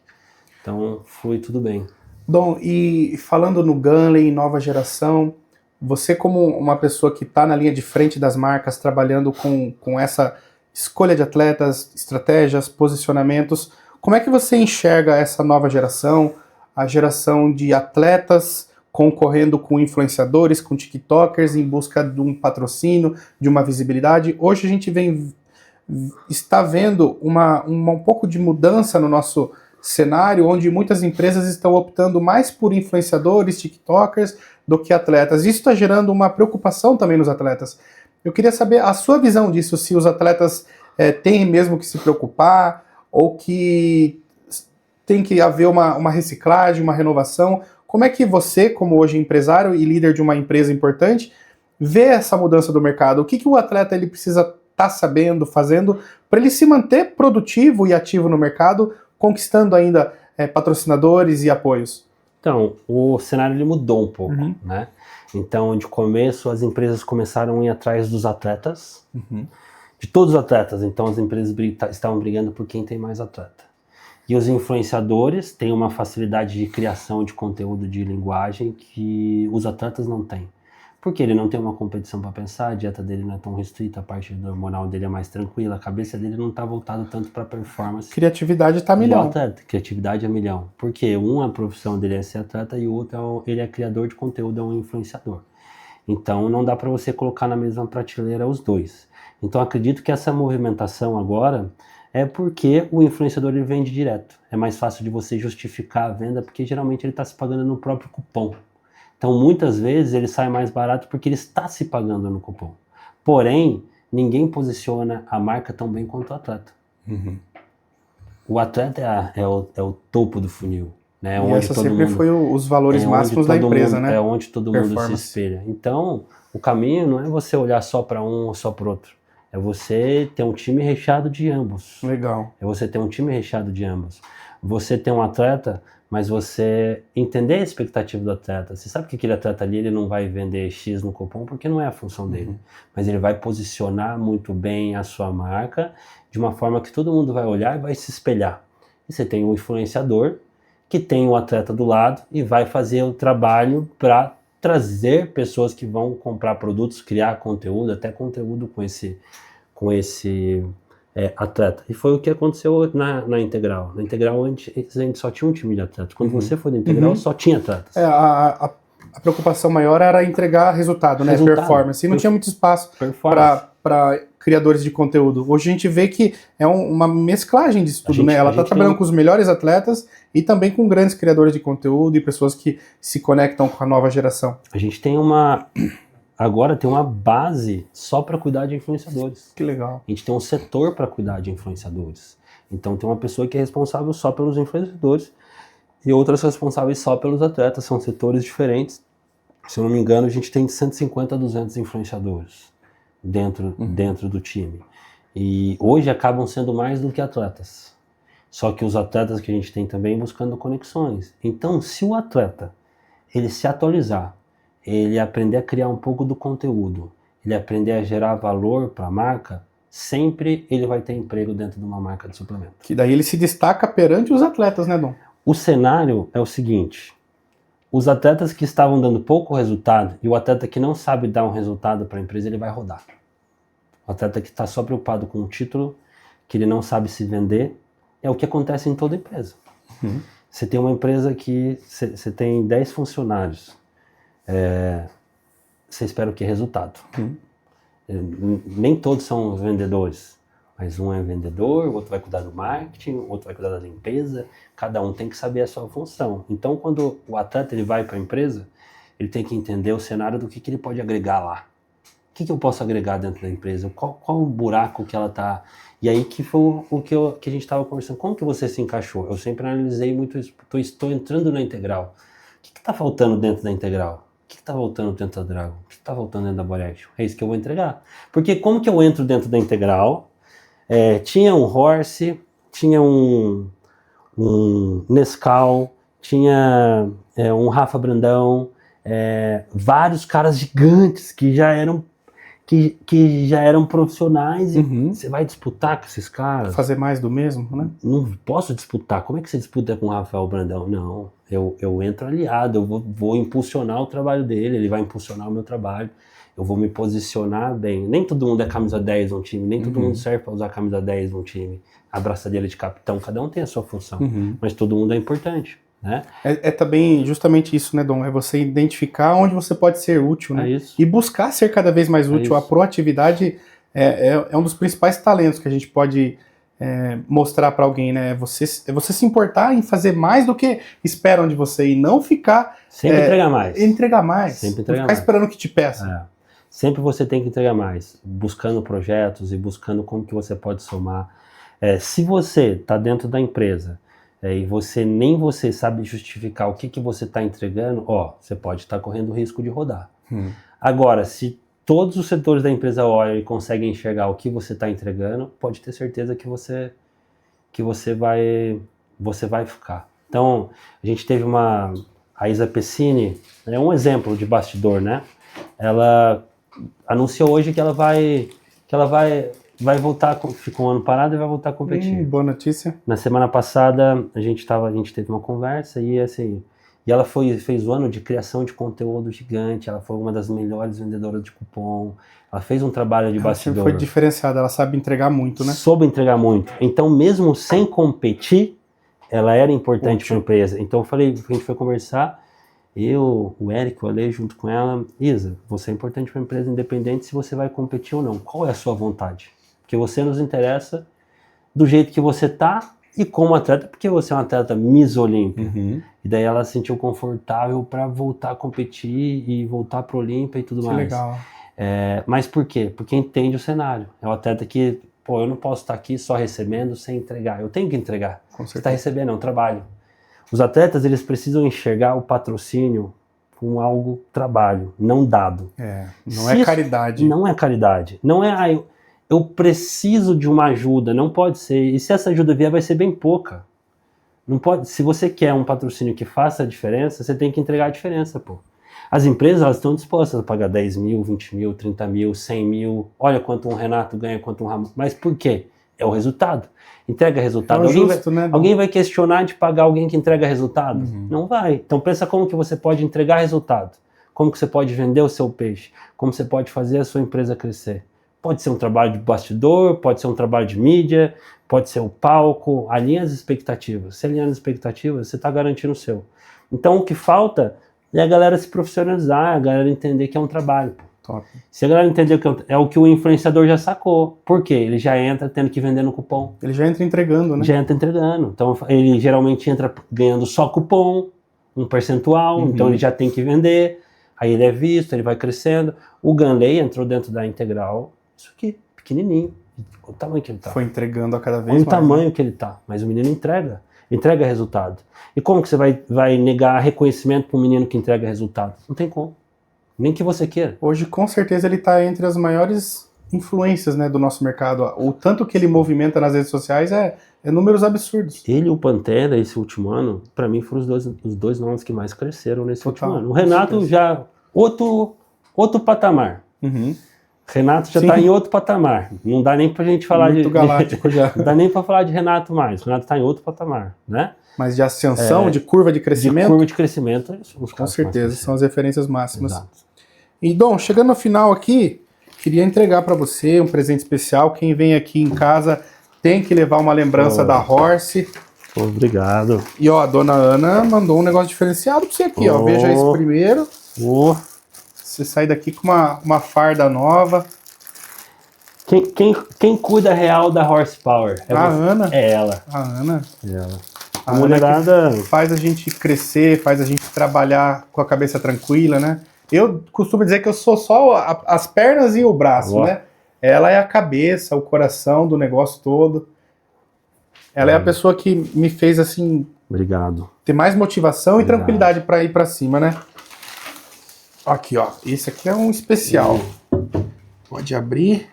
Então foi tudo bem. Dom, e falando no Gunley, nova geração, você como uma pessoa que está na linha de frente das marcas, trabalhando com essa escolha de atletas, estratégias, posicionamentos, como é que você enxerga essa nova geração, a geração de atletas concorrendo com influenciadores, com tiktokers, em busca de um patrocínio, de uma visibilidade? Hoje a gente está vendo um pouco de mudança no nosso cenário, onde muitas empresas estão optando mais por influenciadores, tiktokers, do que atletas. Isso está gerando uma preocupação também nos atletas. Eu queria saber a sua visão disso, se os atletas têm mesmo que se preocupar, ou que tem que haver uma reciclagem, uma renovação. Como é que você, como hoje empresário e líder de uma empresa importante, vê essa mudança do mercado? O que o atleta ele precisa estar sabendo, fazendo, para ele se manter produtivo e ativo no mercado, conquistando ainda patrocinadores e apoios? Então, o cenário ele mudou um pouco, né? Então, de começo, as empresas começaram a ir atrás dos atletas, de todos os atletas. Então, as empresas estavam brigando por quem tem mais atleta. E os influenciadores têm uma facilidade de criação de conteúdo de linguagem que os atletas não têm. Porque ele não tem uma competição para pensar, a dieta dele não é tão restrita, a parte hormonal dele é mais tranquila, a cabeça dele não está voltada tanto para performance. Criatividade está a milhão. Criatividade é milhão. Porque a profissão dele é ser atleta e o outro ele é criador de conteúdo, é um influenciador. Então não dá para você colocar na mesma prateleira os dois. Então acredito que essa movimentação agora é porque o influenciador ele vende direto. É mais fácil de você justificar a venda, porque geralmente ele está se pagando no próprio cupom. Então, muitas vezes, ele sai mais barato porque ele está se pagando no cupom. Porém, ninguém posiciona a marca tão bem quanto o atleta. O atleta é o topo do funil. Né? E essa sempre foi os valores máximos da empresa, né? É onde todo mundo se espelha. Então, o caminho não é você olhar só para um ou só para o outro. É você ter um time recheado de ambos. Legal. É você ter um time recheado de ambos. Você ter um atleta, mas você entender a expectativa do atleta. Você sabe que aquele atleta ali ele não vai vender X no cupom porque não é a função dele. Mas ele vai posicionar muito bem a sua marca de uma forma que todo mundo vai olhar e vai se espelhar. E você tem um influenciador que tem o atleta do lado e vai fazer o trabalho para trazer pessoas que vão comprar produtos, criar conteúdo, até conteúdo com esse atleta. E foi o que aconteceu na Integral. Na Integral, a gente só tinha um time de atletas. Quando você foi da Integral, só tinha atletas. A preocupação maior era entregar resultado, né? Performance. E não tinha muito espaço para criadores de conteúdo. Hoje a gente vê que é uma mesclagem disso tudo, né? Ela está trabalhando com os melhores atletas e também com grandes criadores de conteúdo e pessoas que se conectam com a nova geração. A gente tem agora tem uma base só para cuidar de influenciadores. Que legal. A gente tem um setor para cuidar de influenciadores. Então tem uma pessoa que é responsável só pelos influenciadores e outras responsáveis só pelos atletas. São setores diferentes. Se eu não me engano, a gente tem de 150 a 200 influenciadores dentro do time. E hoje acabam sendo mais do que atletas. Só que os atletas que a gente tem também buscando conexões. Então, se o atleta ele se atualizar, ele aprender a criar um pouco do conteúdo, ele aprender a gerar valor para a marca, sempre ele vai ter emprego dentro de uma marca de suplemento. Que daí ele se destaca perante os atletas, né, Dom? O cenário é o seguinte: os atletas que estavam dando pouco resultado e o atleta que não sabe dar um resultado para a empresa, ele vai rodar. O atleta que está só preocupado com o título, que ele não sabe se vender, é o que acontece em toda empresa. Você tem uma empresa que você tem 10 funcionários. Você espera o que? Resultado. Nem todos são vendedores, mas um é vendedor, o outro vai cuidar do marketing, o outro vai cuidar da limpeza, cada um tem que saber a sua função. Então, quando o atleta ele vai para a empresa, ele tem que entender o cenário do que ele pode agregar lá. O que eu posso agregar dentro da empresa? Qual o buraco que ela está? E aí que foi o que a gente estava conversando. Como que você se encaixou? Eu sempre analisei muito isso. Estou entrando na Integral. O que está faltando dentro da Integral? O que está faltando dentro da Dragon? O que está faltando dentro da Body Action? É isso que eu vou entregar. Porque como que eu entro dentro da Integral? Tinha um Horse, tinha um Nescau, tinha um Rafa Brandão, vários caras gigantes que já eram... que já eram profissionais e Uhum. você vai disputar com esses caras? Fazer mais do mesmo, né? Não posso disputar. Como é que você disputa com o Rafael Brandão? Não, eu entro aliado, eu vou impulsionar o trabalho dele, ele vai impulsionar o meu trabalho, eu vou me posicionar bem. Nem todo mundo é camisa 10 num time, nem todo mundo serve para usar camisa 10 num time. A braçadeira de capitão, cada um tem a sua função, mas todo mundo é importante, né? É também justamente isso, né, Dom? É você identificar onde você pode ser útil, né? É isso. E buscar ser cada vez mais útil. A isso. proatividade é um dos principais talentos que a gente pode mostrar para alguém, né? É você se importar em fazer mais do que esperam de você e não ficar... Sempre entregar mais. Entregar mais. Sempre não entregar ficar mais. esperando que te peça. É. Sempre você tem que entregar mais, buscando projetos e buscando como que você pode somar. Se você está dentro da empresa e nem você sabe justificar o que você está entregando, você pode estar correndo o risco de rodar. Agora, se todos os setores da empresa olham e conseguem enxergar o que você está entregando, pode ter certeza que você vai ficar. Então, a gente teve a Isa Pessini, é um exemplo de bastidor, né? Ela anunciou hoje que ela vai voltar, ficou um ano parado e vai voltar a competir. Boa notícia. Na semana passada a gente teve uma conversa e ela fez o ano de criação de conteúdo gigante, ela foi uma das melhores vendedoras de cupom, ela fez um trabalho de bastidor. Ela foi diferenciada, ela sabe entregar muito, né? Soube entregar muito. Então, mesmo sem competir, ela era importante para a empresa. Então a gente foi conversar, o Eric, o Ale, junto com ela, Isa, você é importante para a empresa independente se você vai competir ou não. Qual é a sua vontade? Porque você nos interessa do jeito que você tá e como atleta, porque você é um atleta Miss Olímpia. E daí ela se sentiu confortável para voltar a competir e voltar para o Olímpia e tudo mais. Legal. Mas por quê? Porque entende o cenário. É um atleta que, eu não posso estar aqui só recebendo sem entregar. Eu tenho que entregar. Você está recebendo, é um trabalho. Os atletas, eles precisam enxergar o patrocínio como algo trabalho, não dado. Não é caridade. Não é caridade. Não é, eu preciso de uma ajuda, não pode ser. E se essa ajuda vier, vai ser bem pouca. Não pode, se você quer um patrocínio que faça a diferença, você tem que entregar a diferença, pô. As empresas, elas estão dispostas a pagar 10 mil, 20 mil, 30 mil, 100 mil. Olha quanto um Renato ganha, quanto um Ramon. Mas por quê? É o resultado. Entrega resultado. Alguém vai questionar de pagar alguém que entrega resultado? Não vai. Então pensa como que você pode entregar resultado. Como que você pode vender o seu peixe. Como você pode fazer a sua empresa crescer. Pode ser um trabalho de bastidor, pode ser um trabalho de mídia, pode ser o palco. Alinha as expectativas. Se alinhar as expectativas, você está garantindo o seu. Então o que falta é a galera se profissionalizar, a galera entender que é um trabalho. Top. Se a galera entender que é o que o influenciador já sacou. Por quê? Ele já entra tendo que vender no cupom. Ele já entra entregando, né? Já entra entregando. Então ele geralmente entra ganhando só cupom, um percentual, então ele já tem que vender, aí ele é visto, ele vai crescendo. O Ganley entrou dentro da Integral, isso aqui, pequenininho, o tamanho que ele tá. Foi entregando a cada vez mais. O tamanho que ele tá, mas o menino entrega resultado. E como que você vai negar reconhecimento para um menino que entrega resultado? Não tem como. Nem que você queira. Hoje, com certeza, ele está entre as maiores influências, né, do nosso mercado. O tanto que ele movimenta nas redes sociais é números absurdos. Ele e o Pantera, esse último ano, para mim, foram os dois nomes que mais cresceram nesse último ano. O Renato já... Outro patamar. Renato já está em outro patamar. Não dá nem pra gente falar muito galáctico já. Não dá nem para falar de Renato mais. O Renato está em outro patamar, né? Mas de ascensão, de curva de crescimento? De curva de crescimento. Com certeza, são as referências máximas. Exato. E, Dom, chegando no final aqui, queria entregar para você um presente especial. Quem vem aqui em casa tem que levar uma lembrança da Horse. Obrigado. E, ó, a dona Ana mandou um negócio diferenciado para você aqui, ó. Veja isso primeiro. Você sai daqui com uma farda nova. Quem cuida real da Horsepower? A Ana. É ela. A Ana. É ela. A mulherada faz a gente crescer, faz a gente trabalhar com a cabeça tranquila, né? Eu costumo dizer que eu sou só as pernas e o braço, né? Ela é a cabeça, o coração do negócio todo. Ela é a pessoa que me fez, assim... Obrigado. Ter mais motivação e tranquilidade para ir para cima, né? Aqui, ó. Esse aqui é um especial. Pode abrir.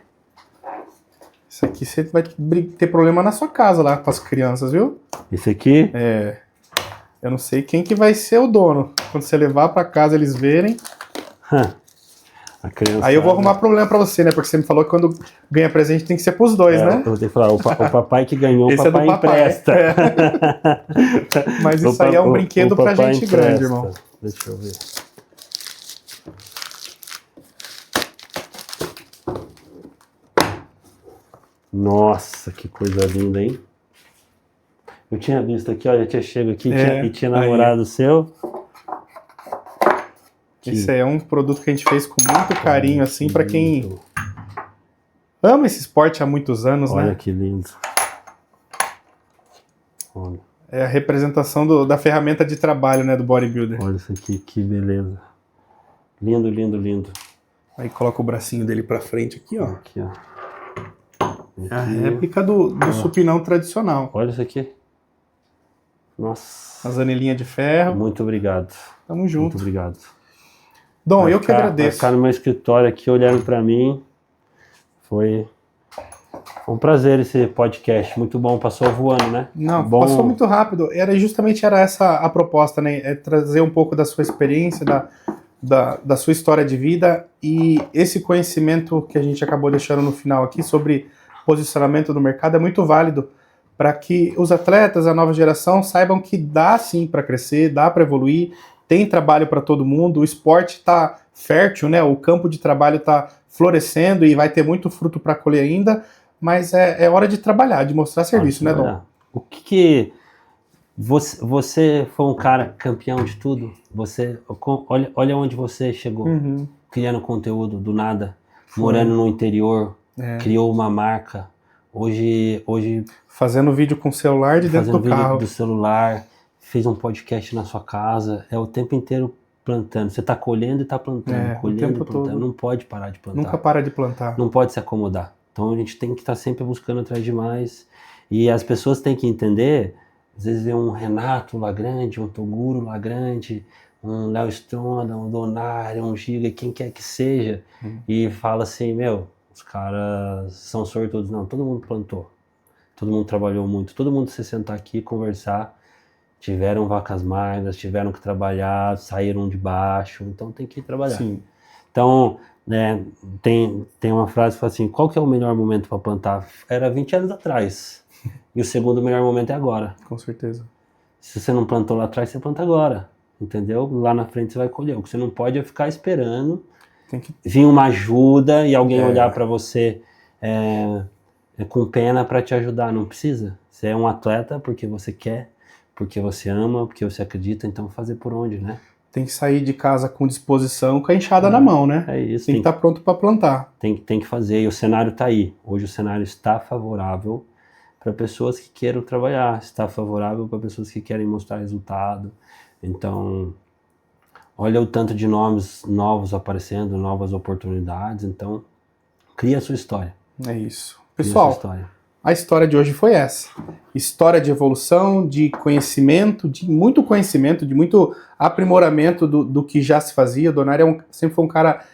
Isso aqui você vai ter problema na sua casa lá com as crianças, viu? Esse aqui? É. Eu não sei quem que vai ser o dono. Quando você levar para casa eles verem. A criança. Aí eu vou arrumar problema pra você, né? Porque você me falou que quando ganha presente tem que ser pros dois, né? Eu vou ter que falar, o papai que ganhou, Esse o papai, é do papai. empresta. Mas isso aí é um brinquedo pra gente empresta. grande, irmão. Deixa eu ver. Nossa, que coisa linda, hein? Eu tinha visto aqui, olha, tinha chego aqui e tinha namorado seu. Esse aí é um produto que a gente fez com muito carinho, assim, pra quem ama esse esporte há muitos anos, né? Olha que lindo. Olha. É a representação da ferramenta de trabalho, né, do bodybuilder. Olha isso aqui, que beleza. Lindo, lindo, lindo. Aí coloca o bracinho dele pra frente aqui, ó. Aqui, ó. É a réplica do supinão tradicional. Olha isso aqui. Nossa. As anelhinhas de ferro. Muito obrigado. Tamo junto. Muito obrigado. Dom, eu que agradeço. Vai ficar no meu escritório aqui, olhando pra mim. Foi um prazer esse podcast. Muito bom, passou voando, né? Não, bom. Passou muito rápido. Justamente era essa a proposta, né? É trazer um pouco da sua experiência, da sua história de vida e esse conhecimento que a gente acabou deixando no final aqui sobre posicionamento no mercado é muito válido para que os atletas, a nova geração, saibam que dá sim para crescer, dá para evoluir, tem trabalho para todo mundo, o esporte está fértil, né? O campo de trabalho está florescendo e vai ter muito fruto para colher ainda, mas é hora de trabalhar, de mostrar serviço, né, Dom? O que você foi um cara campeão de tudo? Olha onde você chegou, criando conteúdo do nada, morando no interior, criou uma marca. Hoje fazendo vídeo com o celular de dentro do carro. Do celular, fez um podcast na sua casa, é o tempo inteiro plantando. Você está colhendo e está plantando, colhendo e plantando. Todo. Não pode parar de plantar. Nunca para de plantar. Não pode se acomodar. Então a gente tem que estar sempre buscando atrás de mais. E as pessoas têm que entender, às vezes vê um Renato Lagrande, um Toguro Lagrande, um Léo Stronda, um Donário, um Giga, quem quer que seja, e fala assim, os caras são sortudos. Não, todo mundo plantou. Todo mundo trabalhou muito. Todo mundo se sentar aqui e conversar. Tiveram vacas magras, tiveram que trabalhar, saíram de baixo. Então tem que trabalhar. Sim. Então, né, tem uma frase que fala assim, qual que é o melhor momento para plantar? Era 20 anos atrás. E o segundo melhor momento é agora. Com certeza. Se você não plantou lá atrás, você planta agora. Entendeu? Lá na frente você vai colher. O que você não pode é ficar esperando vir uma ajuda e alguém olhar para você com pena para te ajudar. Não precisa. Você é um atleta porque você quer, porque você ama, porque você acredita. Então fazer por onde, né? Tem que sair de casa com disposição, com a enxada na mão, né? É isso. Tem que estar pronto para plantar. Tem que fazer. E o cenário está aí. Hoje o cenário está favorável para pessoas que queiram trabalhar. Está favorável para pessoas que querem mostrar resultado. Então, olha o tanto de nomes novos aparecendo, novas oportunidades. Então, cria a sua história. É isso. Pessoal, a história de hoje foi essa. História de evolução, de conhecimento, de muito aprimoramento do que já se fazia. O Donário sempre foi um cara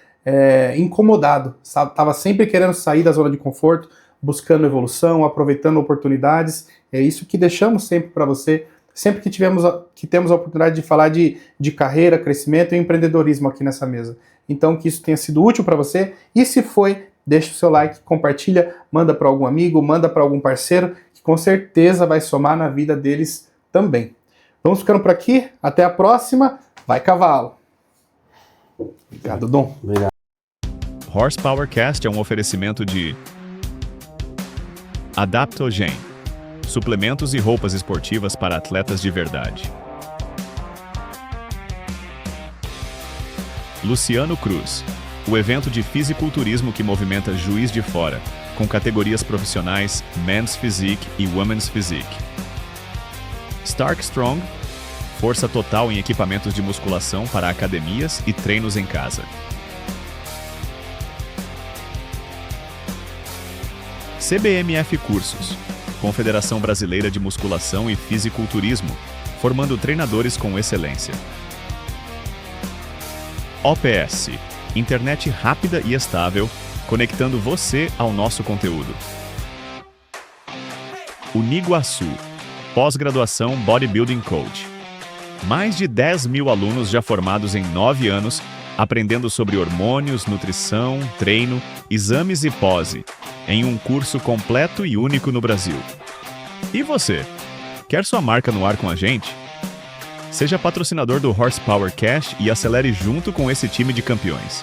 incomodado, sabe? Tava sempre querendo sair da zona de conforto, buscando evolução, aproveitando oportunidades. É isso que deixamos sempre para você, sempre que temos a oportunidade de falar de carreira, crescimento e empreendedorismo aqui nessa mesa. Então, que isso tenha sido útil para você. E se foi, deixa o seu like, compartilha, manda para algum amigo, manda para algum parceiro, que com certeza vai somar na vida deles também. Vamos ficando por aqui. Até a próxima. Vai, cavalo! Obrigado, Dom. Obrigado. Horsepowercast é um oferecimento de Adaptogen, suplementos e roupas esportivas para atletas de verdade. Luciano Cruz, o evento de fisiculturismo que movimenta Juiz de Fora, com categorias profissionais Men's Physique e Women's Physique. Stark Strong, força total em equipamentos de musculação para academias e treinos em casa. CBMF Cursos, Confederação Brasileira de Musculação e Fisiculturismo, formando treinadores com excelência. OPS, internet rápida e estável, conectando você ao nosso conteúdo. Uniguaçu, pós-graduação Bodybuilding Coach. Mais de 10 mil alunos já formados em 9 anos, aprendendo sobre hormônios, nutrição, treino, exames e pose, em um curso completo e único no Brasil. E você? Quer sua marca no ar com a gente? Seja patrocinador do Horsepower Cash e acelere junto com esse time de campeões.